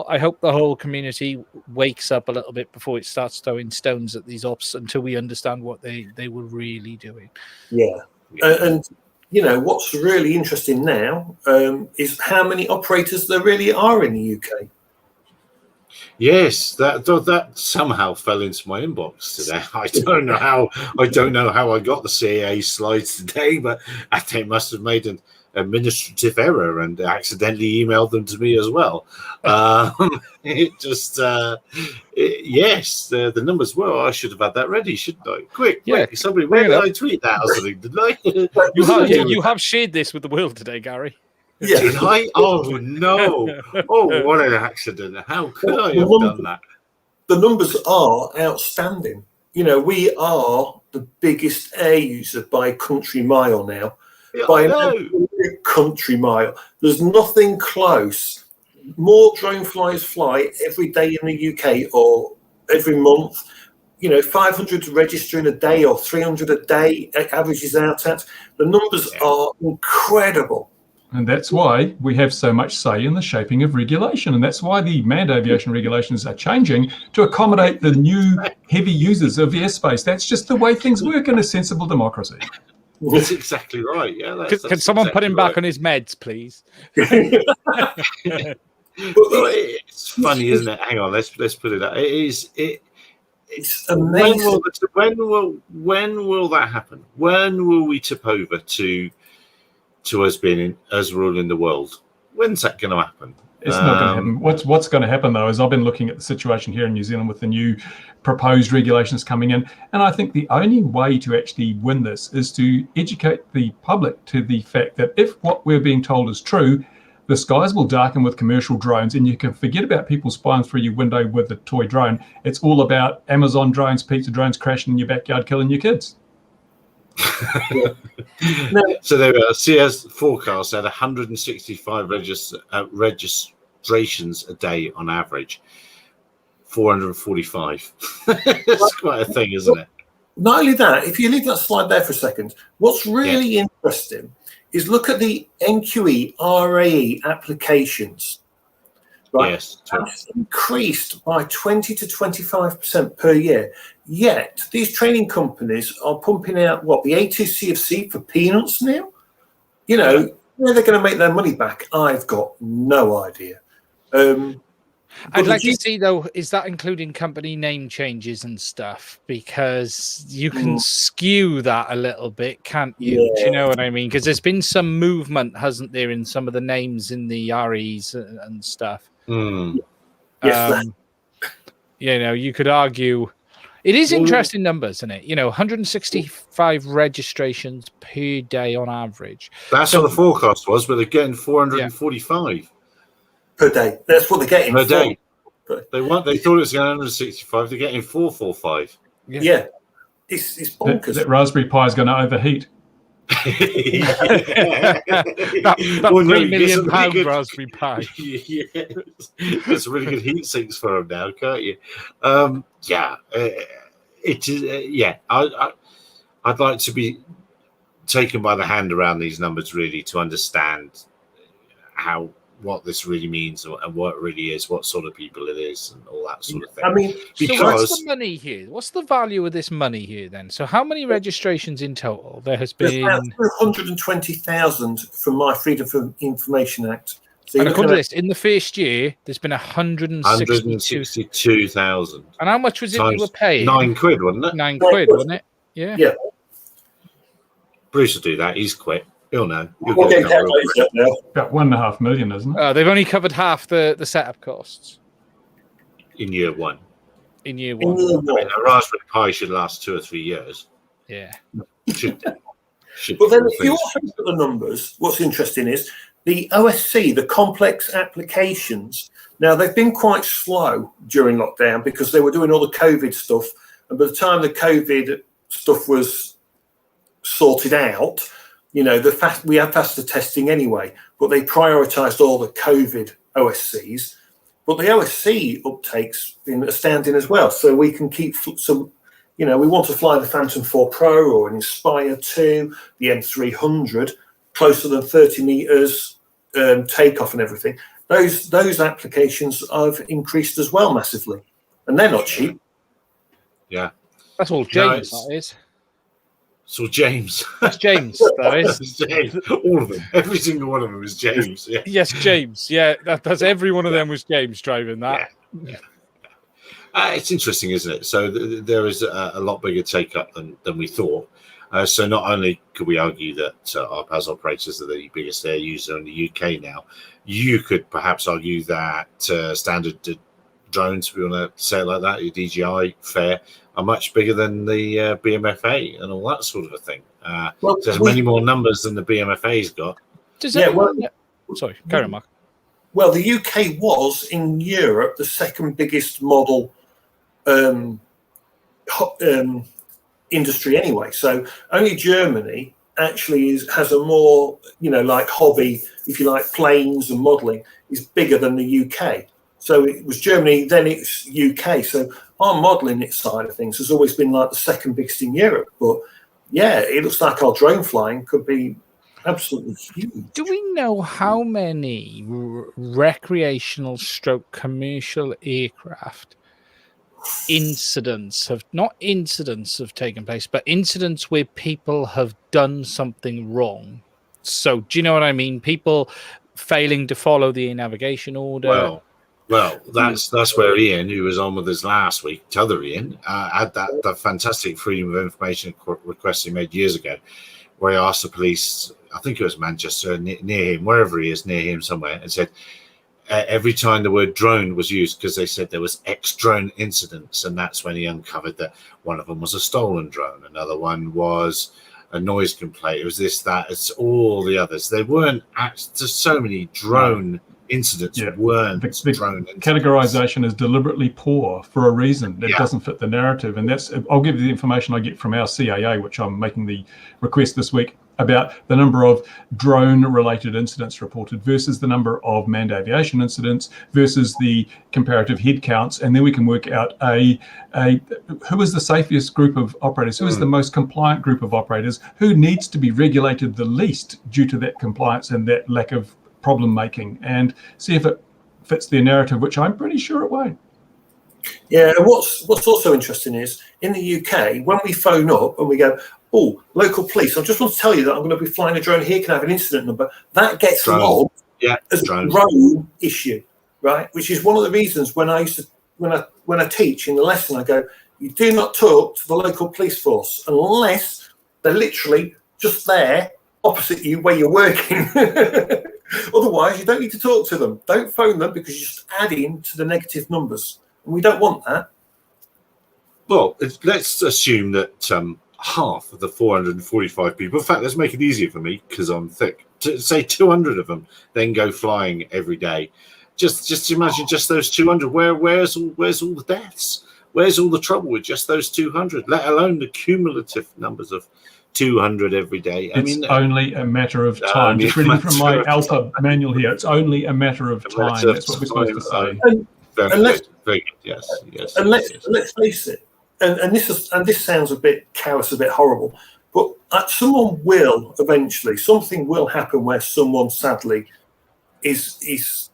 I hope the whole community wakes up a little bit before it starts throwing stones at these ops until we understand what they were really doing. Yeah. And what's really interesting now is how many operators there really are in the UK. Yes, that somehow fell into my inbox today. I don't know how I got the CAA slides today, but I think I must have made an administrative error and accidentally emailed them to me as well. Yes, the numbers were. I should have had that ready, shouldn't I? Quick, somebody, where did I tweet that or something? Did I? You have shared this with the world today, Gary. Yeah. Did I? Oh no! Oh, what an accident! How could I have done that? The numbers are outstanding. We are the biggest air user by country mile now. By an country mile. There's nothing close. More drone flyers fly every day in the UK or every month. 500 registering a day or 300 a day averages out at. The numbers are incredible. And that's why we have so much say in the shaping of regulation. And that's why the manned aviation regulations are changing to accommodate the new heavy users of airspace. That's just the way things work in a sensible democracy. That's exactly right. Yeah. Can someone put him back on his meds, please? It's funny, isn't it? Hang on, let's put it out. It's amazing. When will that happen? When will we tip over to us ruling the world? When's that going to happen? It's not going to happen. What's going to happen, though, is I've been looking at the situation here in New Zealand with the new proposed regulations coming in, and I think the only way to actually win this is to educate the public to the fact that if what we're being told is true, the skies will darken with commercial drones, and you can forget about people spying through your window with a toy drone. It's all about Amazon drones, pizza drones crashing in your backyard, killing your kids. So there are CS forecast at 165 registrations a day on average. 445. It's quite a thing, isn't it? Not only that, if you leave that slide there for a second, what's really interesting is look at the NQE RAE applications. Right? Yes. That's increased by 20 to 25% per year. Yet these training companies are pumping out the A2CFC for peanuts now. You know, where they're going to make their money back, I've got no idea. I'd like to see, though, is that including company name changes and stuff? Because you can skew that a little bit, can't you? Yeah. Do you know what I mean? Because there's been some movement, hasn't there, in some of the names in the REs and stuff. Yes, you know, you could argue it is interesting numbers, isn't it? You know, 165 registrations per day on average. That's what the forecast was, but they're getting 445 per day. That's what they're getting per day. They thought it was going 165. They're getting 445. Yeah. It's bonkers. That Raspberry Pi is going to overheat. that £3 million Raspberry Pi. There's really good heat sinks for them now, can't you? It is. I'd like to be taken by the hand around these numbers, really, to understand what this really means and what it really is, what sort of people it is, and all that sort of thing. I mean, so what's the money here? What's the value of this money here then? So how many registrations in total? There has been 120,000 from my Freedom of Information Act. So and according to this, in the first year, there's been 162,000. And how much was it you were paying? £9, wasn't it? £9, wasn't it? Yeah. Bruce will do that. He's quit. He'll know. About 1.5 million, isn't it? They've only covered half the setup costs in year one. I mean, a Raspberry Pi should last 2 or 3 years. Yeah. Should but then, if you also look at the numbers, what's interesting is the OSC, the complex applications. Now, they've been quite slow during lockdown because they were doing all the COVID stuff, and by the time the COVID stuff was sorted out, you know, we had faster testing anyway, but they prioritised all the COVID OSCs. But the OSC uptake's been astounding as well. So we can keep some, you know, we want to fly the Phantom 4 Pro or an Inspire 2, the M300, closer than 30 meters takeoff and everything. Those applications have increased as well massively, and they're not cheap. Yeah, that's all James. That is. So James. That's James, that is. James. All of them. Every single one of them is James. Yeah. Yes, James. Yeah, that's every one of them was James driving that. Yeah. It's interesting, isn't it? So there is a lot bigger take-up than we thought. So not only could we argue that RPAS operators are the biggest air user in the UK now, you could perhaps argue that standard drones, if we want to say it like that, your DJI fare, are much bigger than the BMFA and all that sort of a thing. There's many more numbers than the BMFA's got. Sorry, carry on, Mark. Well, the UK was, in Europe, the second biggest model industry anyway. So only Germany actually has a more, you know, like hobby, if you like, planes and modelling, is bigger than the UK. So it was Germany, then it's UK. So our modelling side of things has always been like the second biggest in Europe. But yeah, it looks like our drone flying could be absolutely huge. Do we know how many recreational / commercial aircraft incidents have taken place, but incidents where people have done something wrong? So do you know what I mean? People failing to follow the navigation order. Well, that's where Ian, who was on with us last week, t'other Ian, had that fantastic Freedom of Information request he made years ago, where he asked the police, I think it was Manchester, near him, wherever he is, near him somewhere, and said every time the word drone was used, because they said there was drone incidents, and that's when he uncovered that one of them was a stolen drone, another one was a noise complaint, it was this, that, it's all the others. They weren't just so many drone incidents weren't the drone incidents. Categorization is deliberately poor for a reason. It doesn't fit the narrative, and I'll give you the information I get from our CAA, which I'm making the request this week. about the number of drone-related incidents reported versus the number of manned aviation incidents versus the comparative head counts, and then we can work out who is the safest group of operators, who is the most compliant group of operators, who needs to be regulated the least due to that compliance and that lack of problem making, and see if it fits their narrative, which I'm pretty sure it won't. Yeah, and what's also interesting is in the UK, when we phone up and we go, oh, local police, I just want to tell you that I'm going to be flying a drone here, can I have an incident number? That gets logged as a drone issue, right? Which is one of the reasons when I teach in the lesson, I go, you do not talk to the local police force unless they're literally just there opposite you where you're working. Otherwise, you don't need to talk to them. Don't phone them because you're just adding to the negative numbers. And we don't want that. Well, let's assume that half of the 445 people, in fact, let's make it easier for me because I'm thick, to say 200 of them then go flying every day. Just imagine just those 200. Where's all the deaths? Where's all the trouble with just those 200, let alone the cumulative numbers of 200 every day? It's only a matter of time. Just reading from my Alpha manual here, it's only a matter of time. That's what we're supposed to say. Very good. Yes. And let's face it. And this sounds a bit callous, a bit horrible, but someone will eventually. Something will happen where someone sadly does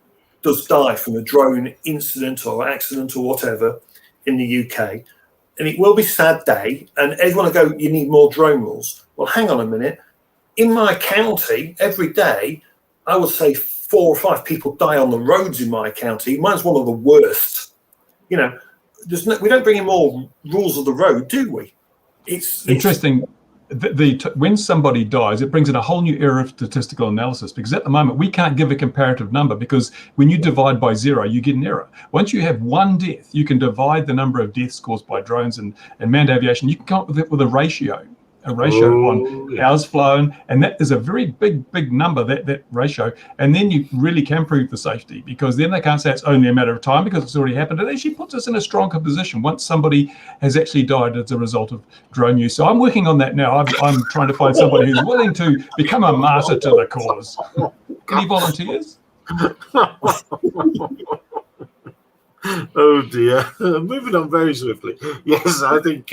die from a drone incident or accident or whatever in the UK, and it will be a sad day. And everyone will go, "You need more drone rules." Well, hang on a minute. In my county, every day, I would say 4 or 5 people die on the roads in my county. Mine's one of the worst. You know, we don't bring in more rules of the road, do we? It's interesting. When somebody dies, it brings in a whole new era of statistical analysis, because at the moment we can't give a comparative number, because when you divide by 0, you get an error. Once you have one death, you can divide the number of deaths caused by drones and manned aviation. You can come up with a ratio on hours flown, and that is a very big number, that ratio, and then you really can prove the safety, because then they can't say it's only a matter of time because it's already happened. It actually puts us in a stronger position once somebody has actually died as a result of drone use. So I'm working on that now. I'm trying to find somebody who's willing to become a martyr to the cause. Any volunteers? Oh dear. Moving on very swiftly. Yes, I think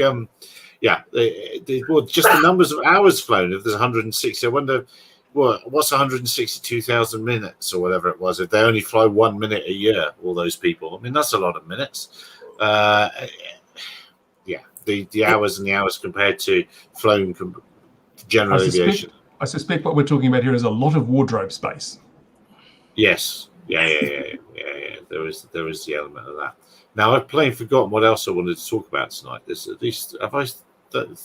well, just the numbers of hours flown. If there's 160, I wonder what's 162,000 minutes or whatever it was. If they only fly 1 minute a year, all those people. I mean, that's a lot of minutes. The hours and the hours compared to flown general aviation. I suspect what we're talking about here is a lot of wardrobe space. Yes. Yeah. There is the element of that. Now, I've plain forgotten what else I wanted to talk about tonight. Have I done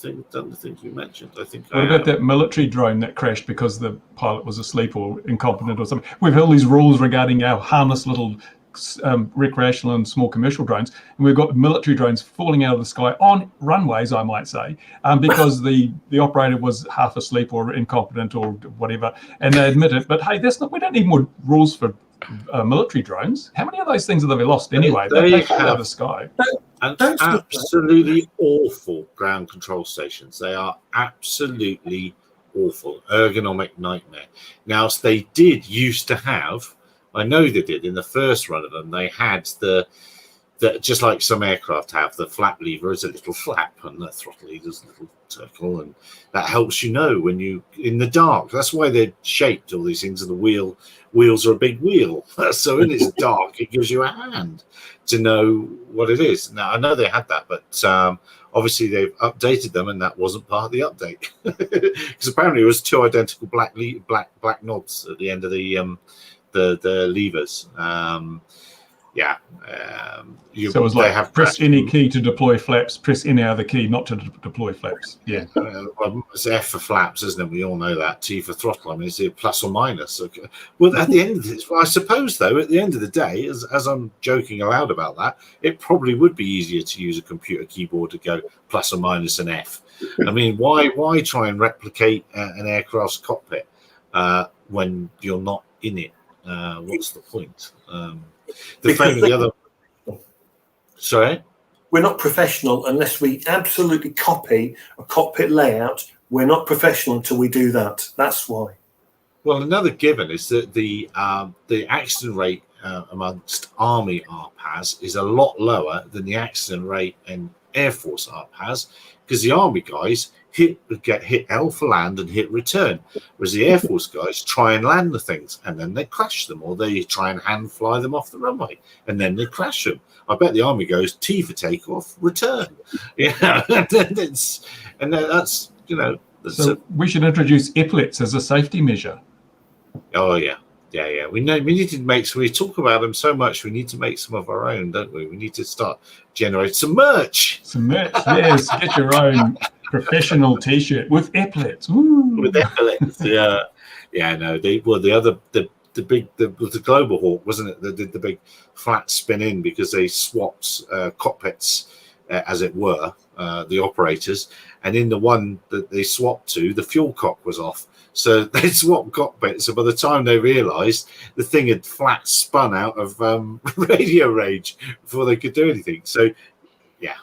the things you mentioned? I think. What about that military drone that crashed because the pilot was asleep or incompetent or something? We've all these rules regarding our harmless little recreational and small commercial drones, and we've got military drones falling out of the sky on runways, I might say, because the operator was half asleep or incompetent or whatever, and they admit it. But hey, we don't need more rules for military drones. How many of those things have they lost anyway? They fall out of the sky. And absolutely awful ground control stations. They are absolutely awful, ergonomic nightmare. Now, they did used to have, I know they did in the first run of them, they had the just like some aircraft have, the flap lever is a little flap and the throttle lever is a little circle, and that helps you know when you in the dark. That's why they're shaped, all these things, and the wheels are a big wheel. So when it's dark, it gives you a hand to know what it is. Now, I know they had that, but obviously they've updated them, and that wasn't part of the update, because apparently it was 2 identical black knobs at the end of the levers. So it was like press any key to deploy flaps, press any other key not to deploy flaps. Yeah. It's F for flaps, isn't it? We all know that. T for throttle. I mean, it's a plus or minus. Okay. Well, at the end of this, I suppose, though, at the end of the day, as I'm joking aloud about that, it probably would be easier to use a computer keyboard to go plus or minus an F. I mean, why try and replicate an aircraft's cockpit when you're not in it? What's the point? Sorry? We're not professional unless we absolutely copy a cockpit layout We're not professional until we do that. That's why. Well, another given is that the accident rate amongst Army RPAS is a lot lower than the accident rate in Air Force RPAS, because the Army guys get hit L for land and hit return, whereas the Air Force guys try and land the things and then they crash them, or they try and hand fly them off the runway and then they crash them. I bet the Army goes T for takeoff, return. Yeah, and that's So we should introduce epaulets as a safety measure. Oh yeah. We need to make. So we talk about them so much. We need to make some of our own, don't we? We need to start generating some merch. Yes. Get your own professional T-shirt with epaulets. Ooh. With epaulets, yeah. No, the Global Hawk, wasn't it? That did the big flat spin in because they swapped cockpits, as it were, the operators, and in the one that they swapped to, the fuel cock was off. So they swapped cockpits. So by the time they realised, the thing had flat spun out of radio range before they could do anything. So, yeah.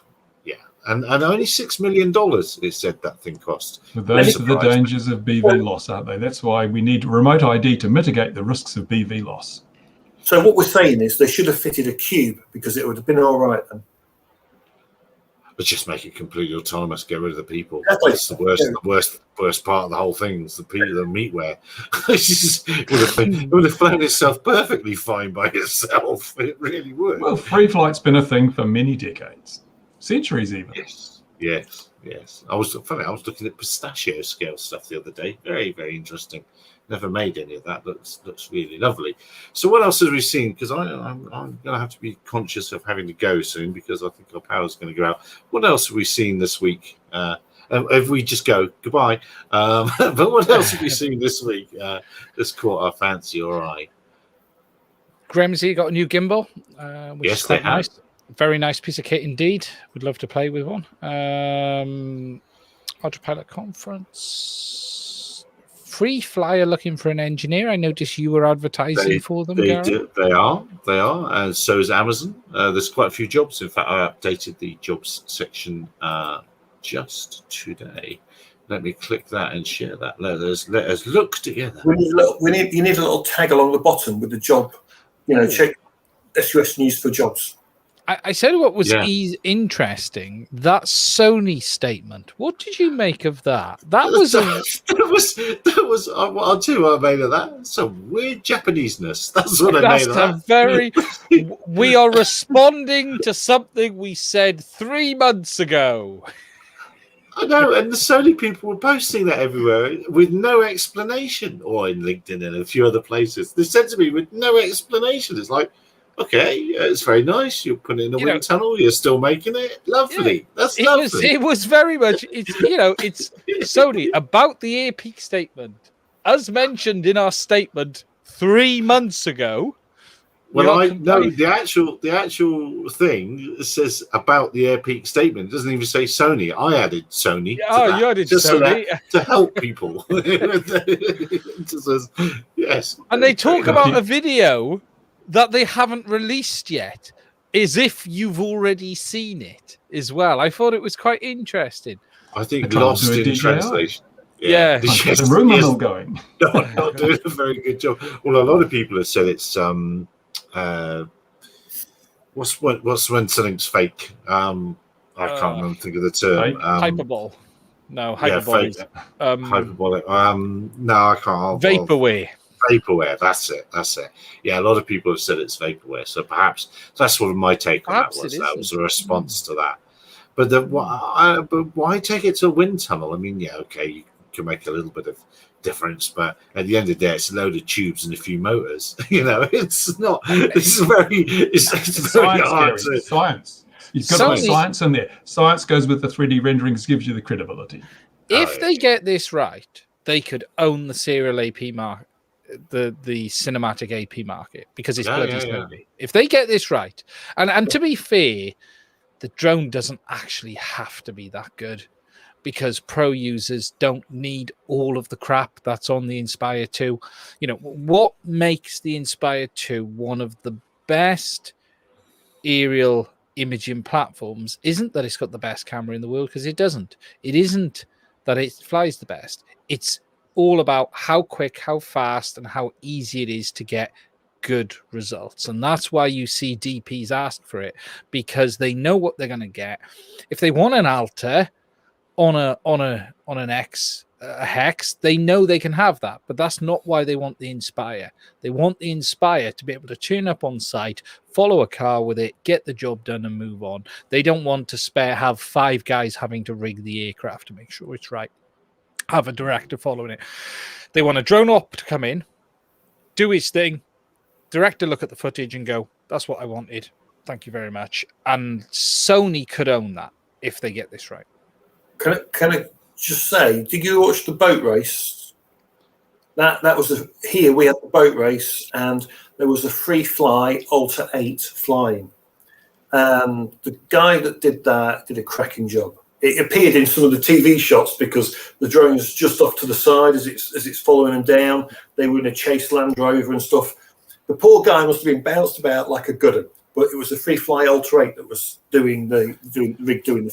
And only $6 million, it said that thing cost. But those are the dangers of BV loss, aren't they? That's why we need remote ID to mitigate the risks of BV loss. So what we're saying is they should have fitted a cube, because it would have been all right then. But just make it completely autonomous, get rid of the people. Exactly. That's the worst part of the whole thing. Is the people, the meatware. It would have flown itself perfectly fine by itself. It really would. Well, free flight's been a thing for many decades, centuries even. Yes. I was looking at pistachio scale stuff the other day. Very, very interesting. Never made any of that. Looks really lovely. So what else have we seen? Because I'm going to have to be conscious of having to go soon, because I think our power's going to go out. What else have we seen this week? If we just go, goodbye. But what else have we seen this week that's caught our fancy or eye? Grimsey got a new gimbal, which Yes, is quite they have. nice. Very nice piece of kit indeed. Would love to play with one. Autopilot conference. Free Flyer looking for an engineer. I noticed you were advertising for them, Gary. They are, and so is Amazon. There's quite a few jobs. In fact, I updated the jobs section just today. Let me click that and share that. Let us look together. You need a little tag along the bottom with the job. Check SUS News for jobs. I said what was interesting, that Sony statement. What did you make of that? That was I'll tell you what I made of that. Some weird Japaneseness. That's what I made of that. We are responding to something we said 3 months ago. I know, and the Sony people were posting that everywhere with no explanation, or in LinkedIn and a few other places. They said to me with no explanation. It's like, okay, it's very nice. You're putting in a wind tunnel. You're still making it. Lovely. Yeah, that's lovely. It was very much. It's Sony about the Air Peak statement, as mentioned in our statement 3 months ago. Well, the actual thing says about the Air Peak statement. It doesn't even say Sony. I added Sony. You added just Sony to help people. Yes, and they talk about a video that they haven't released yet, as if you've already seen it as well. I thought it was quite interesting. I think lost in translation. Yeah. There's a rumor mill going. Not doing a very good job. Well, a lot of people have said it's what's when something's fake? I can't remember. Think of the term. Hyperbole. No, hyperbole. Hyperbolic. No, I can't. Vaporware. Vaporware, that's it. Yeah, a lot of people have said it's vaporware, so perhaps that's what my take on that was. That was a response to that. But why take it to a wind tunnel? I mean, yeah, okay, you can make a little bit of difference, but at the end of the day, it's a load of tubes and a few motors. It's not. It's very hard. Science. You've got to put science in there. Science goes with the 3D renderings, gives you the credibility. If they get this right, they could own the serial AP market. The cinematic AP market, because it's bloody Sony. If they get this right, and to be fair, the drone doesn't actually have to be that good, because pro users don't need all of the crap that's on the Inspire 2. What makes the Inspire 2 one of the best aerial imaging platforms isn't that it's got the best camera in the world, because it doesn't. It isn't that it flies the best. It's all about how quick, how fast, and how easy it is to get good results. And that's why you see DPs ask for it, because they know what they're going to get. If they want an Alta on an X, a Hex, they know they can have that, but that's not why they want the Inspire. They want the Inspire to be able to turn up on site, follow a car with it, get the job done, and move on. They don't want to have 5 guys having to rig the aircraft to make sure it's right, have a director following it. They want a drone op to come in, do his thing, director look at the footage and go, that's what I wanted, thank you very much. And Sony could own that if they get this right. Can I just say, did you watch the boat race? That was here we had the boat race, and there was a free fly Alta 8 flying, and the guy that did that did a cracking job. It appeared in some of the TV shots because the drone's just off to the side as it's following them down. They were in a chase Land Rover and stuff. The poor guy must have been bounced about like a gooden, but it was a free fly Alta 8 that was doing the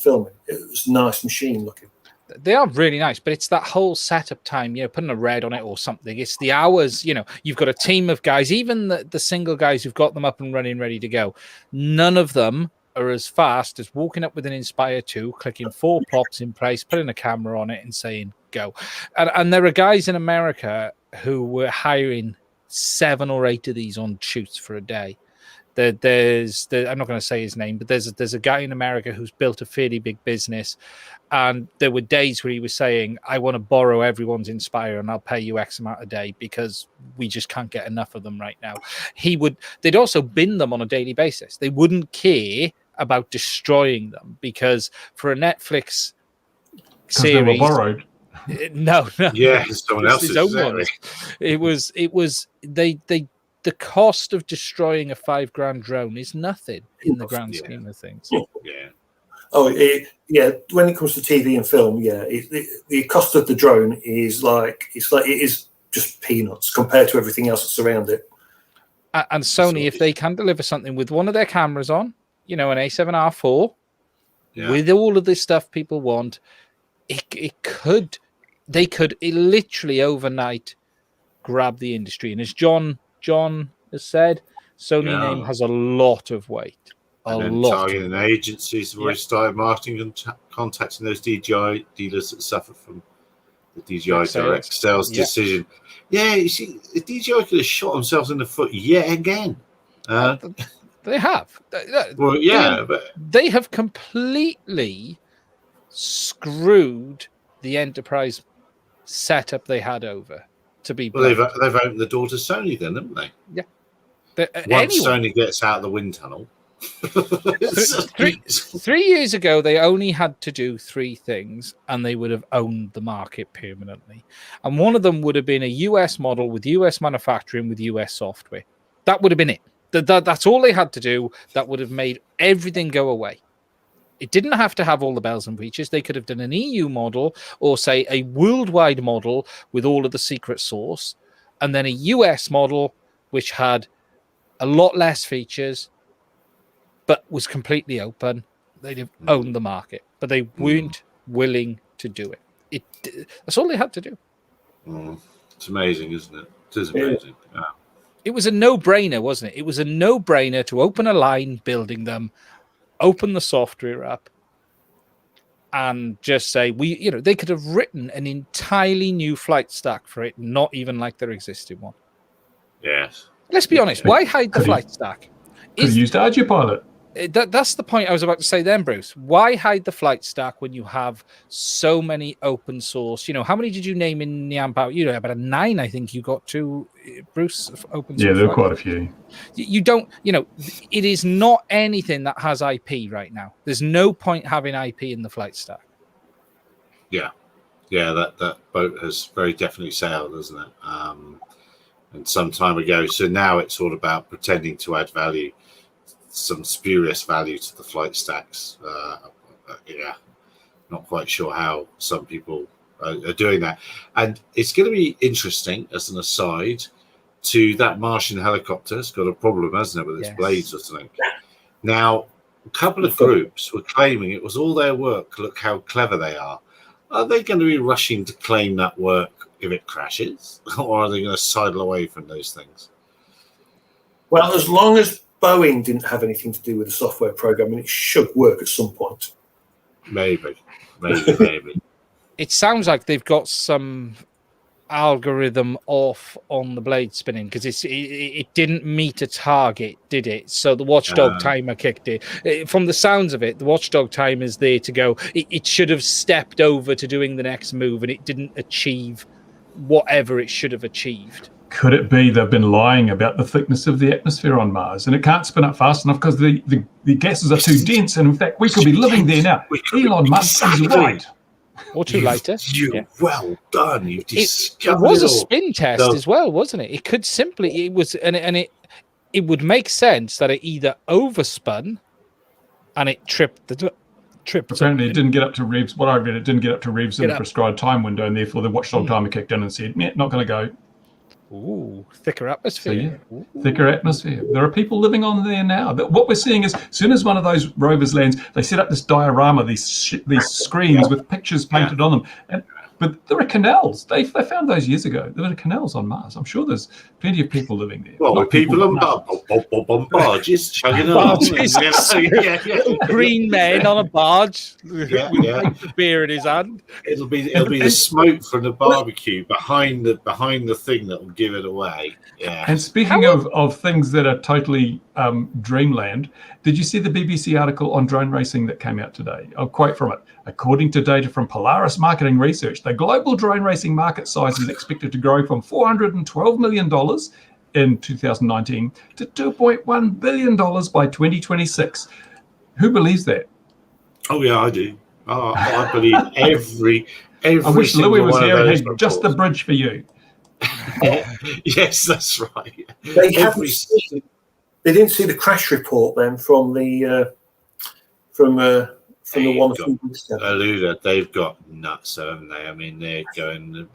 filming. It was a nice machine looking. They are really nice, but it's that whole setup time, putting a red on it or something. It's the hours, you've got a team of guys, even the single guys who've got them up and running, ready to go. None of them are as fast as walking up with an Inspire 2, clicking 4 pops in place, putting a camera on it and saying, go. And there are guys in America who were hiring 7 or 8 of these on shoots for a day. I'm not going to say his name, but there's a guy in America who's built a fairly big business, and there were days where he was saying, I want to borrow everyone's Inspire and I'll pay you X amount a day because we just can't get enough of them right now. They'd also bin them on a daily basis. They wouldn't care about destroying them, because for a Netflix series, they were borrowed. No. Yeah, someone else's own ones. It was the cost of destroying a $5,000 drone is nothing in the grand scheme of things. Yeah. When it comes to TV and film, the cost of the drone is it is just peanuts compared to everything else that's around it. And Sony, if they can deliver something with one of their cameras on, an A7R4, with all of this stuff people want, they could literally overnight grab the industry. And as John has said, Sony name has a lot of weight. Targeting agencies have already started marketing and contacting those DJI dealers that suffer from the DJI direct sales decision. Yeah, you see, the DJI could have shot themselves in the foot yet again. They have. But they have completely screwed the enterprise setup they had over. To be they've opened the door to Sony, then, haven't they? Yeah. Once Sony gets out of the wind tunnel. 3 years ago, they only had to do 3 things, and they would have owned the market permanently. And one of them would have been a US model with US manufacturing with US software. That would have been it. That's all they had to do. That would have made everything go away. It didn't have to have all the bells and features. They could have done an EU model, or say a worldwide model with all of the secret sauce, and then a US model which had a lot less features but was completely open. They'd have owned the market, but they weren't willing to do it. That's all they had to do. It's amazing, isn't it? It is amazing. Yeah. It was a no-brainer, wasn't it? It was a no-brainer to open a line building them, open the software up, and just say, they could have written an entirely new flight stack for it, not even like their existing one. Yes. Let's be honest. Why hide the flight stack? Could have used ArduPilot. That's the point I was about to say then, Bruce. Why hide the flight stack when you have so many open source? How many did you name in Niambo? About 9, I think you got to, Bruce, open source. Yeah, there are quite a few. You don't, it is not anything that has IP right now. There's no point having IP in the flight stack. Yeah, that boat has very definitely sailed, hasn't it? And some time ago. So now it's all about pretending to add value, some spurious value to the flight stacks. Not quite sure how some people are doing that. And it's going to be interesting, as an aside, to that Martian helicopter. It's got a problem, hasn't it, with its blades or something. Now, a couple of groups were claiming it was all their work. Look how clever they are. are they going to be rushing to claim that work if it crashes, or are they going to sidle away from those things? Well, as long as Boeing didn't have anything to do with the software programming, it should work at some point. Maybe. It sounds like they've got some algorithm off on the blade spinning, because it didn't meet a target, did it? So the watchdog timer kicked it. From the sounds of it, the watchdog timer is there to go. It should have stepped over to doing the next move, and it didn't achieve whatever it should have achieved. Could it be they've been lying about the thickness of the atmosphere on Mars, and it can't spin up fast enough because the gases are too dense, and in fact we could be living there now? Elon Musk is right. Or too later. Well done. You've discovered it was a spin test as well, wasn't it? It could simply, it was, and it would make sense that it either overspun and it tripped. Apparently, it didn't get up to revs. What I read, it didn't get up to revs in the prescribed time window, and therefore the watchdog timer kicked in and said, "Yeah, not going to go." Ooh, thicker atmosphere. So, thicker atmosphere. There are people living on there now. But what we're seeing is, as soon as one of those rovers lands, they set up this diorama, these screens with pictures painted on them. But there are canals. They found those years ago. There are canals on Mars. I'm sure there's plenty of people living there. Well, with people on barges chugging along. Little green men on a barge with a beer in his hand. It'll be the smoke from the barbecue behind the thing that will give it away. Yeah. And speaking of things that are totally dreamland, did you see the BBC article on drone racing that came out today? I'll quote from it. According to data from Polaris Marketing Research, the global drone racing market size is expected to grow from $412 million in 2019 to $2.1 billion by 2026. Who believes that? Oh, yeah, I do. I believe every I wish Louis was here and had reports. just the bridge for you. Yes, that's right. They didn't see the crash report then from the one from Aluda. They've got nuts, haven't they? I mean, they've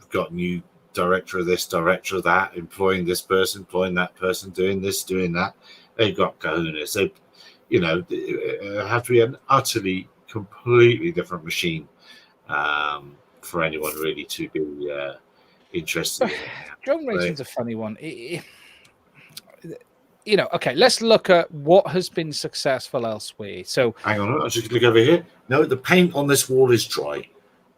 got new director of this, director of that, employing this person, employing that person, doing this, doing that. They've got kahunas. They have to be an utterly, completely different machine for anyone really to be interested in it. Drone racing's a funny one. Okay, let's look at what has been successful elsewhere. So, hang on, I'll just look over here. No, the paint on this wall is dry.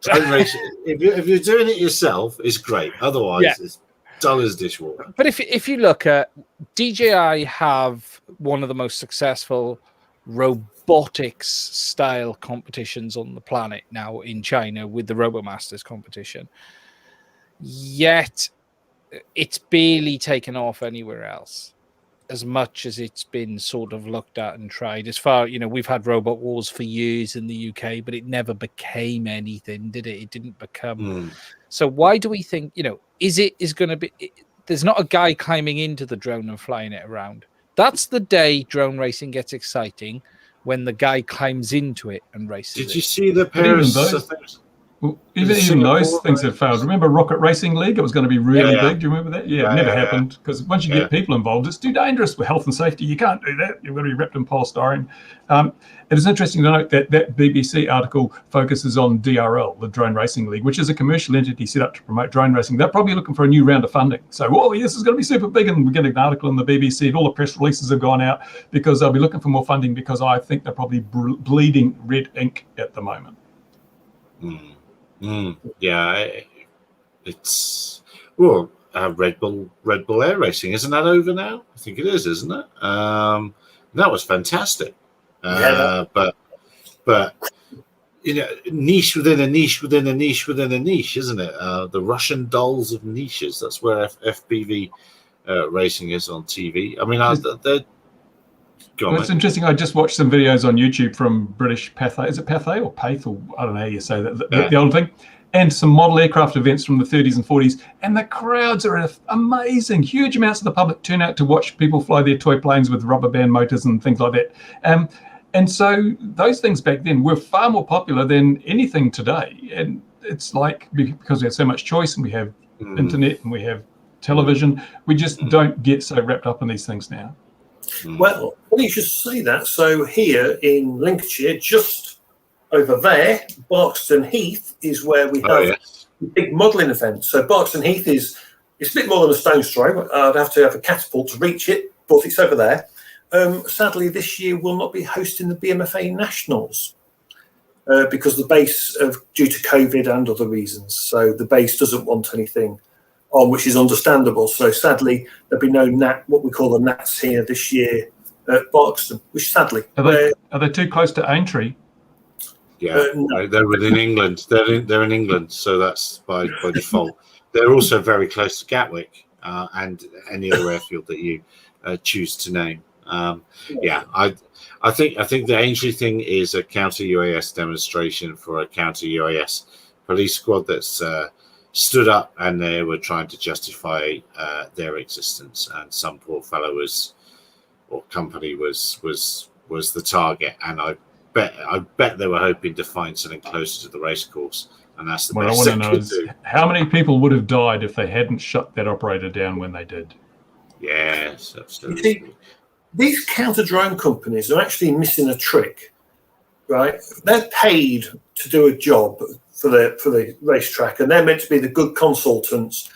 Drone racing, if you're doing it yourself, it's great. Otherwise, it's dull as dishwater. But if you look at DJI, have one of the most successful robotics style competitions on the planet now in China with the RoboMasters competition. Yet it's barely taken off anywhere else, as much as it's been sort of looked at and tried. As far, we've had Robot Wars for years in the UK, but it never became anything, did it? It didn't become. So why do we think, is going to be, there's not a guy climbing into the drone and flying it around. That's the day drone racing gets exciting, when the guy climbs into it and races. Did you see the Paris? Even those things have failed. Remember Rocket Racing League? It was going to be really big. Do you remember that? Yeah, it never happened, because once you get people involved, it's too dangerous for health and safety. You can't do that. You've got to be wrapped in polystyrene. It is interesting to note that BBC article focuses on DRL, the Drone Racing League, which is a commercial entity set up to promote drone racing. They're probably looking for a new round of funding. So, this is going to be super big, and we're getting an article in the BBC, and all the press releases have gone out because they'll be looking for more funding, because I think they're probably bleeding red ink at the moment. Yeah, it's Red Bull Air Racing, isn't that over now? I think it is, isn't it? That was fantastic. But niche within a niche within a niche within a niche, isn't it? The Russian dolls of niches. That's where FPV racing is on TV. I mean, it's interesting. I just watched some videos on YouTube from British Pathé. Is it Pathé or Path? Or I don't know how you say that. The old thing. And some model aircraft events from the 30s and 40s. And the crowds are amazing. Huge amounts of the public turn out to watch people fly their toy planes with rubber band motors and things like that. And so those things back then were far more popular than anything today. And it's like, because we have so much choice, and we have internet, and we have television, we just don't get so wrapped up in these things now. Well, you should say that. So here in Lincolnshire, just over there, Barkston Heath, is where we have a big modelling event. So Barkston Heath it's a bit more than a stone's throw. I'd have to have a catapult to reach it, but it's over there. Sadly, this year we'll not be hosting the BMFA Nationals because the base, due to COVID and other reasons, so the base doesn't want anything on, which is understandable. So sadly, there'll be no what we call the Nats here this year at Barkston, which sadly... Are they too close to Aintree? Yeah, no, they're within England. They're in England, so that's by default. They're also very close to Gatwick and any other airfield that you choose to name. I think the Aintree thing is a counter UAS demonstration for a counter UAS police squad that's stood up, and they were trying to justify their existence, and some poor fellow or company was the target, and I bet they were hoping to find something closer to the race course, and that's the best I want to they know could is do. How many people would have died if they hadn't shut that operator down when they did? Yes, absolutely. You see, these counter drone companies are actually missing a trick, right? They're paid to do a job for the racetrack, and they're meant to be the good consultants.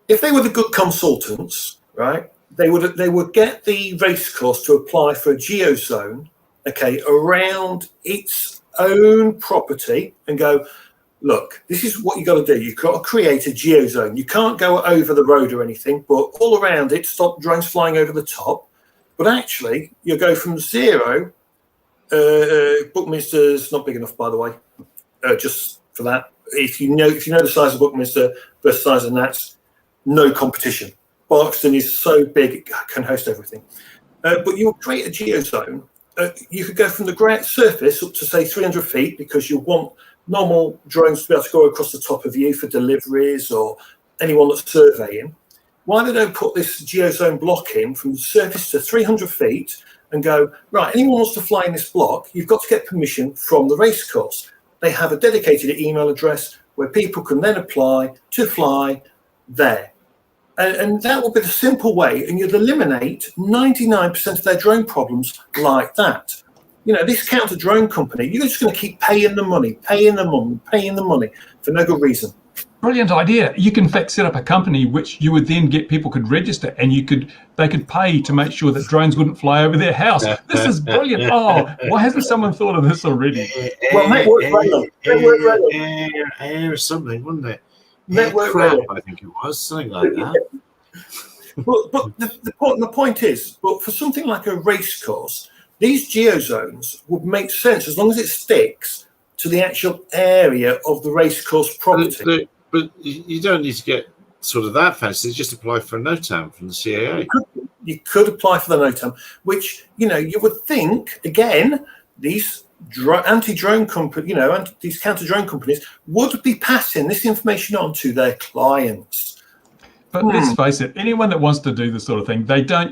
If they were the good consultants, right, they would get the race course to apply for a geozone, okay, around its own property, and go, look, this is what you got to do. You've got to create a geozone. You can't go over the road or anything, but all around it, stop drones flying over the top. But actually, you go from zero. Buckminster's not big enough, by the way. Just for that, if you know the size of Buckminster versus the size of Nats, no competition. Barkston is so big it can host everything. But you'll create a geozone. You could go from the ground surface up to say 300 feet because you want normal drones to be able to go across the top of you for deliveries or anyone that's surveying. Why they don't put this geozone block in from the surface to 300 feet and go, right, anyone wants to fly in this block, you've got to get permission from the racecourse. They have a dedicated email address where people can then apply to fly there. And that will be the simple way, and you'd eliminate 99% of their drone problems like that. You know, this counter drone company, you're just going to keep paying the money for no good reason. Brilliant idea. You can in fact set up a company which you would then get people could register, and they could pay to make sure that drones wouldn't fly over their house. This is brilliant. Oh, why hasn't someone thought of this already? Well, network radar. Air something, wasn't it? Network radar. I think it was something like that. But the point is, but for something like a race course, these geozones would make sense as long as it sticks to the actual area of the race course property. But you don't need to get sort of that fancy. Just apply for a NOTAM from the CAA. You could apply for the NOTAM, which, you know, you would think, again, these anti-drone companies, these counter-drone companies would be passing this information on to their clients. But let's face it, anyone that wants to do this sort of thing,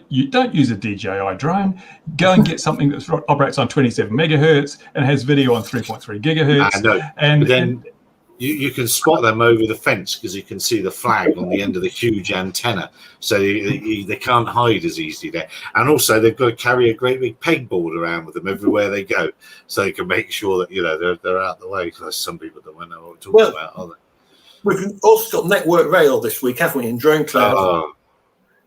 you don't use a DJI drone. Go and get something that operates on 27 megahertz and has video on 3.3 gigahertz. I know. And then you can spot them over the fence because you can see the flag on the end of the huge antenna. So they can't hide as easily there. And also they've got to carry a great big pegboard around with them everywhere they go, so they can make sure that they're out the way. Because some people don't know what we're talking about, are they? We've also got Network Rail this week, haven't we, in Drone Cloud?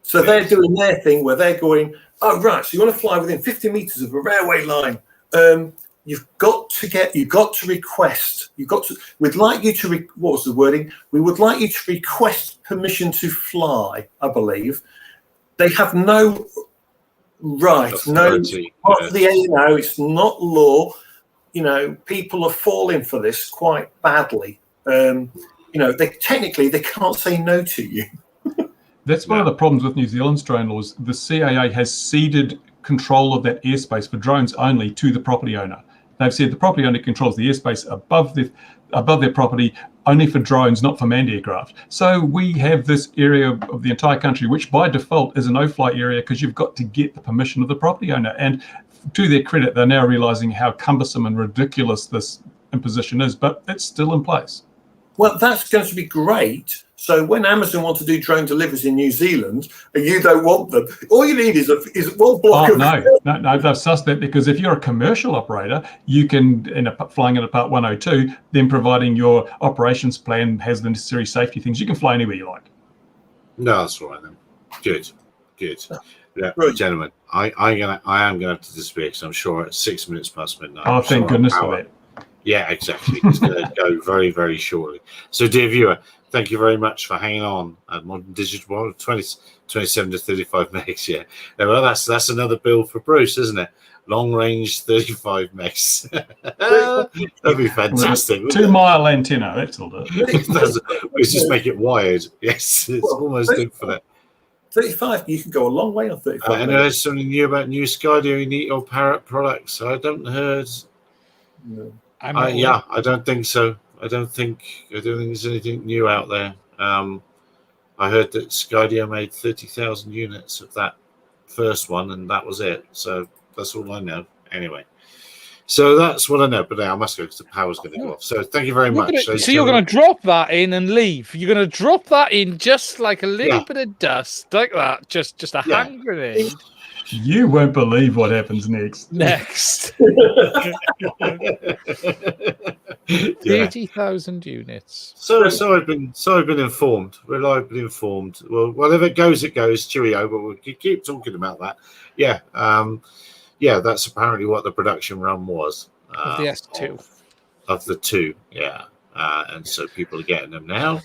So yes. They're doing their thing where they're going, oh, right, so you want to fly within 50 metres of a railway line. We'd like you to, what was the wording? We would like you to request permission to fly, I believe. They have no right, authority, no, it's not law. You know, people are falling for this quite badly. They can't say no to you. That's one of the problems with New Zealand's drone laws. The CAA has ceded control of that airspace for drones only to the property owner. They've said the property owner controls the airspace above their property only for drones, not for manned aircraft. So we have this area of the entire country, which by default is a no-fly area because you've got to get the permission of the property owner. And to their credit, they're now realizing how cumbersome and ridiculous this imposition is, but it's still in place. Well, that's going to be great. So when Amazon want to do drone deliveries in New Zealand and you don't want them, all you need is one block of... No, they've sussed that, because if you're a commercial operator, you can, flying in a Part 102, then providing your operations plan has the necessary safety things, you can fly anywhere you like. No, that's all right then. Good. Yeah, Right. gentlemen, I am gonna have to disappear because I'm sure at 6 minutes past midnight. Oh, thank goodness for that. Yeah, exactly. It's going to go very, very shortly. So, dear viewer, thank you very much for hanging on at Modern Digital World, 27 to 35 megs. Yeah, well, that's another build for Bruce, isn't it? Long range 35 megs. That'd be fantastic. 2-mile antenna. That's all. Let's just make it wired. Yes, it's almost in for that. 35, you can go a long way on 35. And there's something new about new Skydio Neat or Parrot products. I don't heard. No. I don't think so. I don't think there's anything new out there. I heard that Skydio made 30,000 units of that first one, and that was it. So that's all I know. Anyway, so that's what I know. But I must go because the power's going to go off. So thank you very much. So you're going to drop that in and leave. You're going to drop that in just like a little bit of dust, like that. Just a hand grenade. You won't believe what happens next. 30,000 units. So I've been informed, reliably informed. Well, whatever it goes, cheerio. But we'll keep talking about that. Yeah, that's apparently what the production run was. Of the S2. Of the 2, yeah. And so people are getting them now.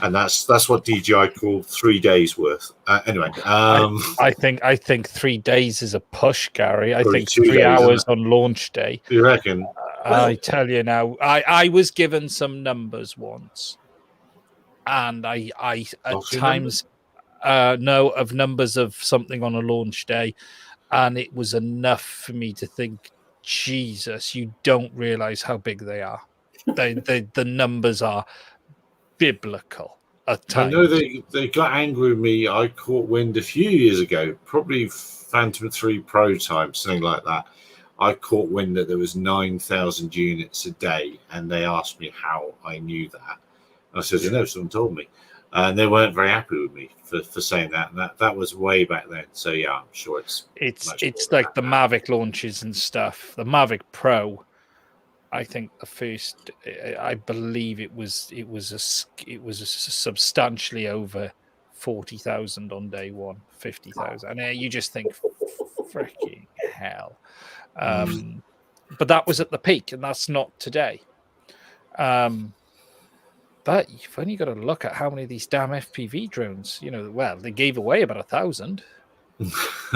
And that's what DJI called 3 days worth. Anyway, I think 3 days is a push, Gary. I think 3 days, hours on launch day. You reckon? I tell you now, I was given some numbers once, and I at times know of numbers of something on a launch day, and it was enough for me to think, Jesus, you don't realize how big they are. The numbers are biblical at times. I know they got angry with me. I caught wind a few years ago, probably Phantom 3 Pro time, something like that. I caught wind that there was 9,000 units a day, and they asked me how I knew that. I said, someone told me. And they weren't very happy with me for saying that. And that was way back then. So, yeah, I'm sure it's like the Mavic launches and stuff. The Mavic Pro, I think the first, I believe it was substantially over 40,000 on day one, 50,000. And you just think, freaking hell. But that was at the peak, and that's not today. But you've only got to look at how many of these damn FPV drones, they gave away about 1,000.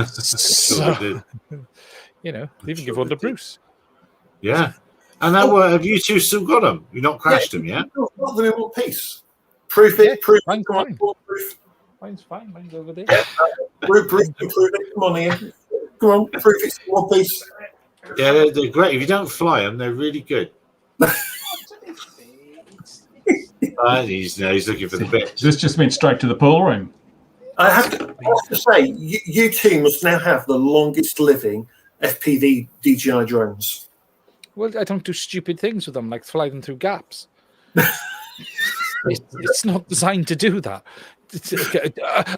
So, they even give one to Bruce. Yeah. And have you two still got them? You've not crashed them yet? Not them in one piece. Proof it. Mine's fine. Proof. Mine's fine. Mine's over there. Proof it. Come on, Ian. Come on, proof it's in one piece. Yeah, they're great. If you don't fly them, they're really good. He's looking for the bits. This just went straight to the pool room. I have to say, you two must now have the longest living FPV DJI drones. Well, I don't do stupid things with them, like fly them through gaps. It's not designed to do that.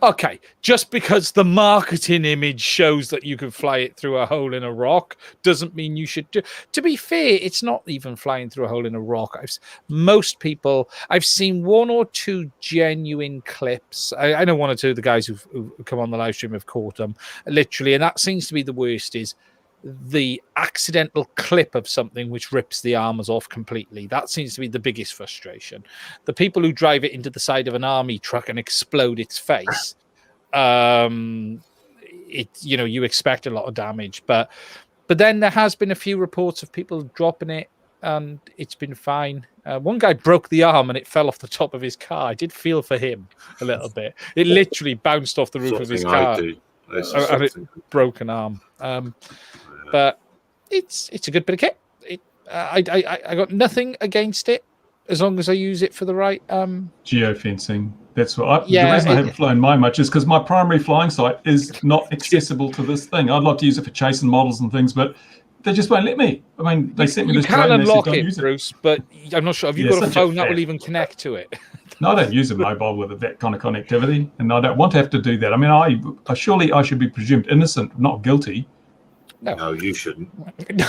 Okay, just because the marketing image shows that you can fly it through a hole in a rock doesn't mean you should do. To be fair, it's not even flying through a hole in a rock. I've seen 1 or 2 genuine clips. I know 1 or 2 of the guys who come on the live stream have caught them, literally, and that seems to be the worst, is the accidental clip of something which rips the armors off completely. That seems to be the biggest frustration. The people who drive it into the side of an army truck and explode its face, you expect a lot of damage, but then there has been a few reports of people dropping it and it's been fine. One guy broke the arm and it fell off the top of his car. I did feel for him a little bit. It literally bounced off the roof of his car. And it broke an arm. But it's a good bit of kit. I got nothing against it as long as I use it for the right geofencing. That's what the reason I haven't flown mine much is because my primary flying site is not accessible to this thing. I'd love to use it for chasing models and things, but They just won't let me. I mean, they sent me You this can drone. They said, unlock don't it, use it. Bruce, but I'm not sure. Have you Yeah, got a such a phone that will faff. even connect to it? No, I don't use a mobile with that kind of connectivity, and I don't want to have to do that. I mean, I surely I should be presumed innocent, not guilty. No, you shouldn't. No.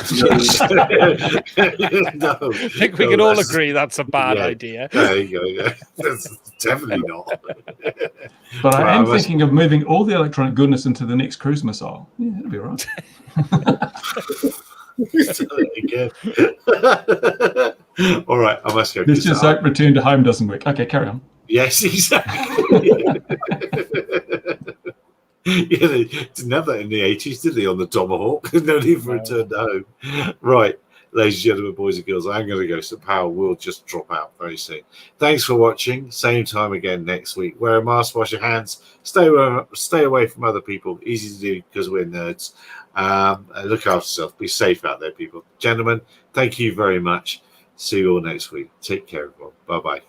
No, I think we can all agree that's a bad idea. There you go. Yeah. That's definitely not. But I Right, am I must- thinking of moving all the electronic goodness into the next cruise missile. Yeah, that'll be all right. Again. All right, I must go. Let's just hope return to home doesn't work. Okay, carry on. Yes, exactly. Yeah, they didn't have that in the 80s, did they, on the Tomahawk? No need for return to home. Right, ladies and gentlemen, boys and girls, I'm going to go, so power will just drop out very soon. Thanks for watching. Same time again next week. Wear a mask, wash your hands, stay away from other people. Easy to do because we're nerds. Look after yourself. Be safe out there, people. Gentlemen, thank you very much. See you all next week. Take care, everyone. Bye-bye.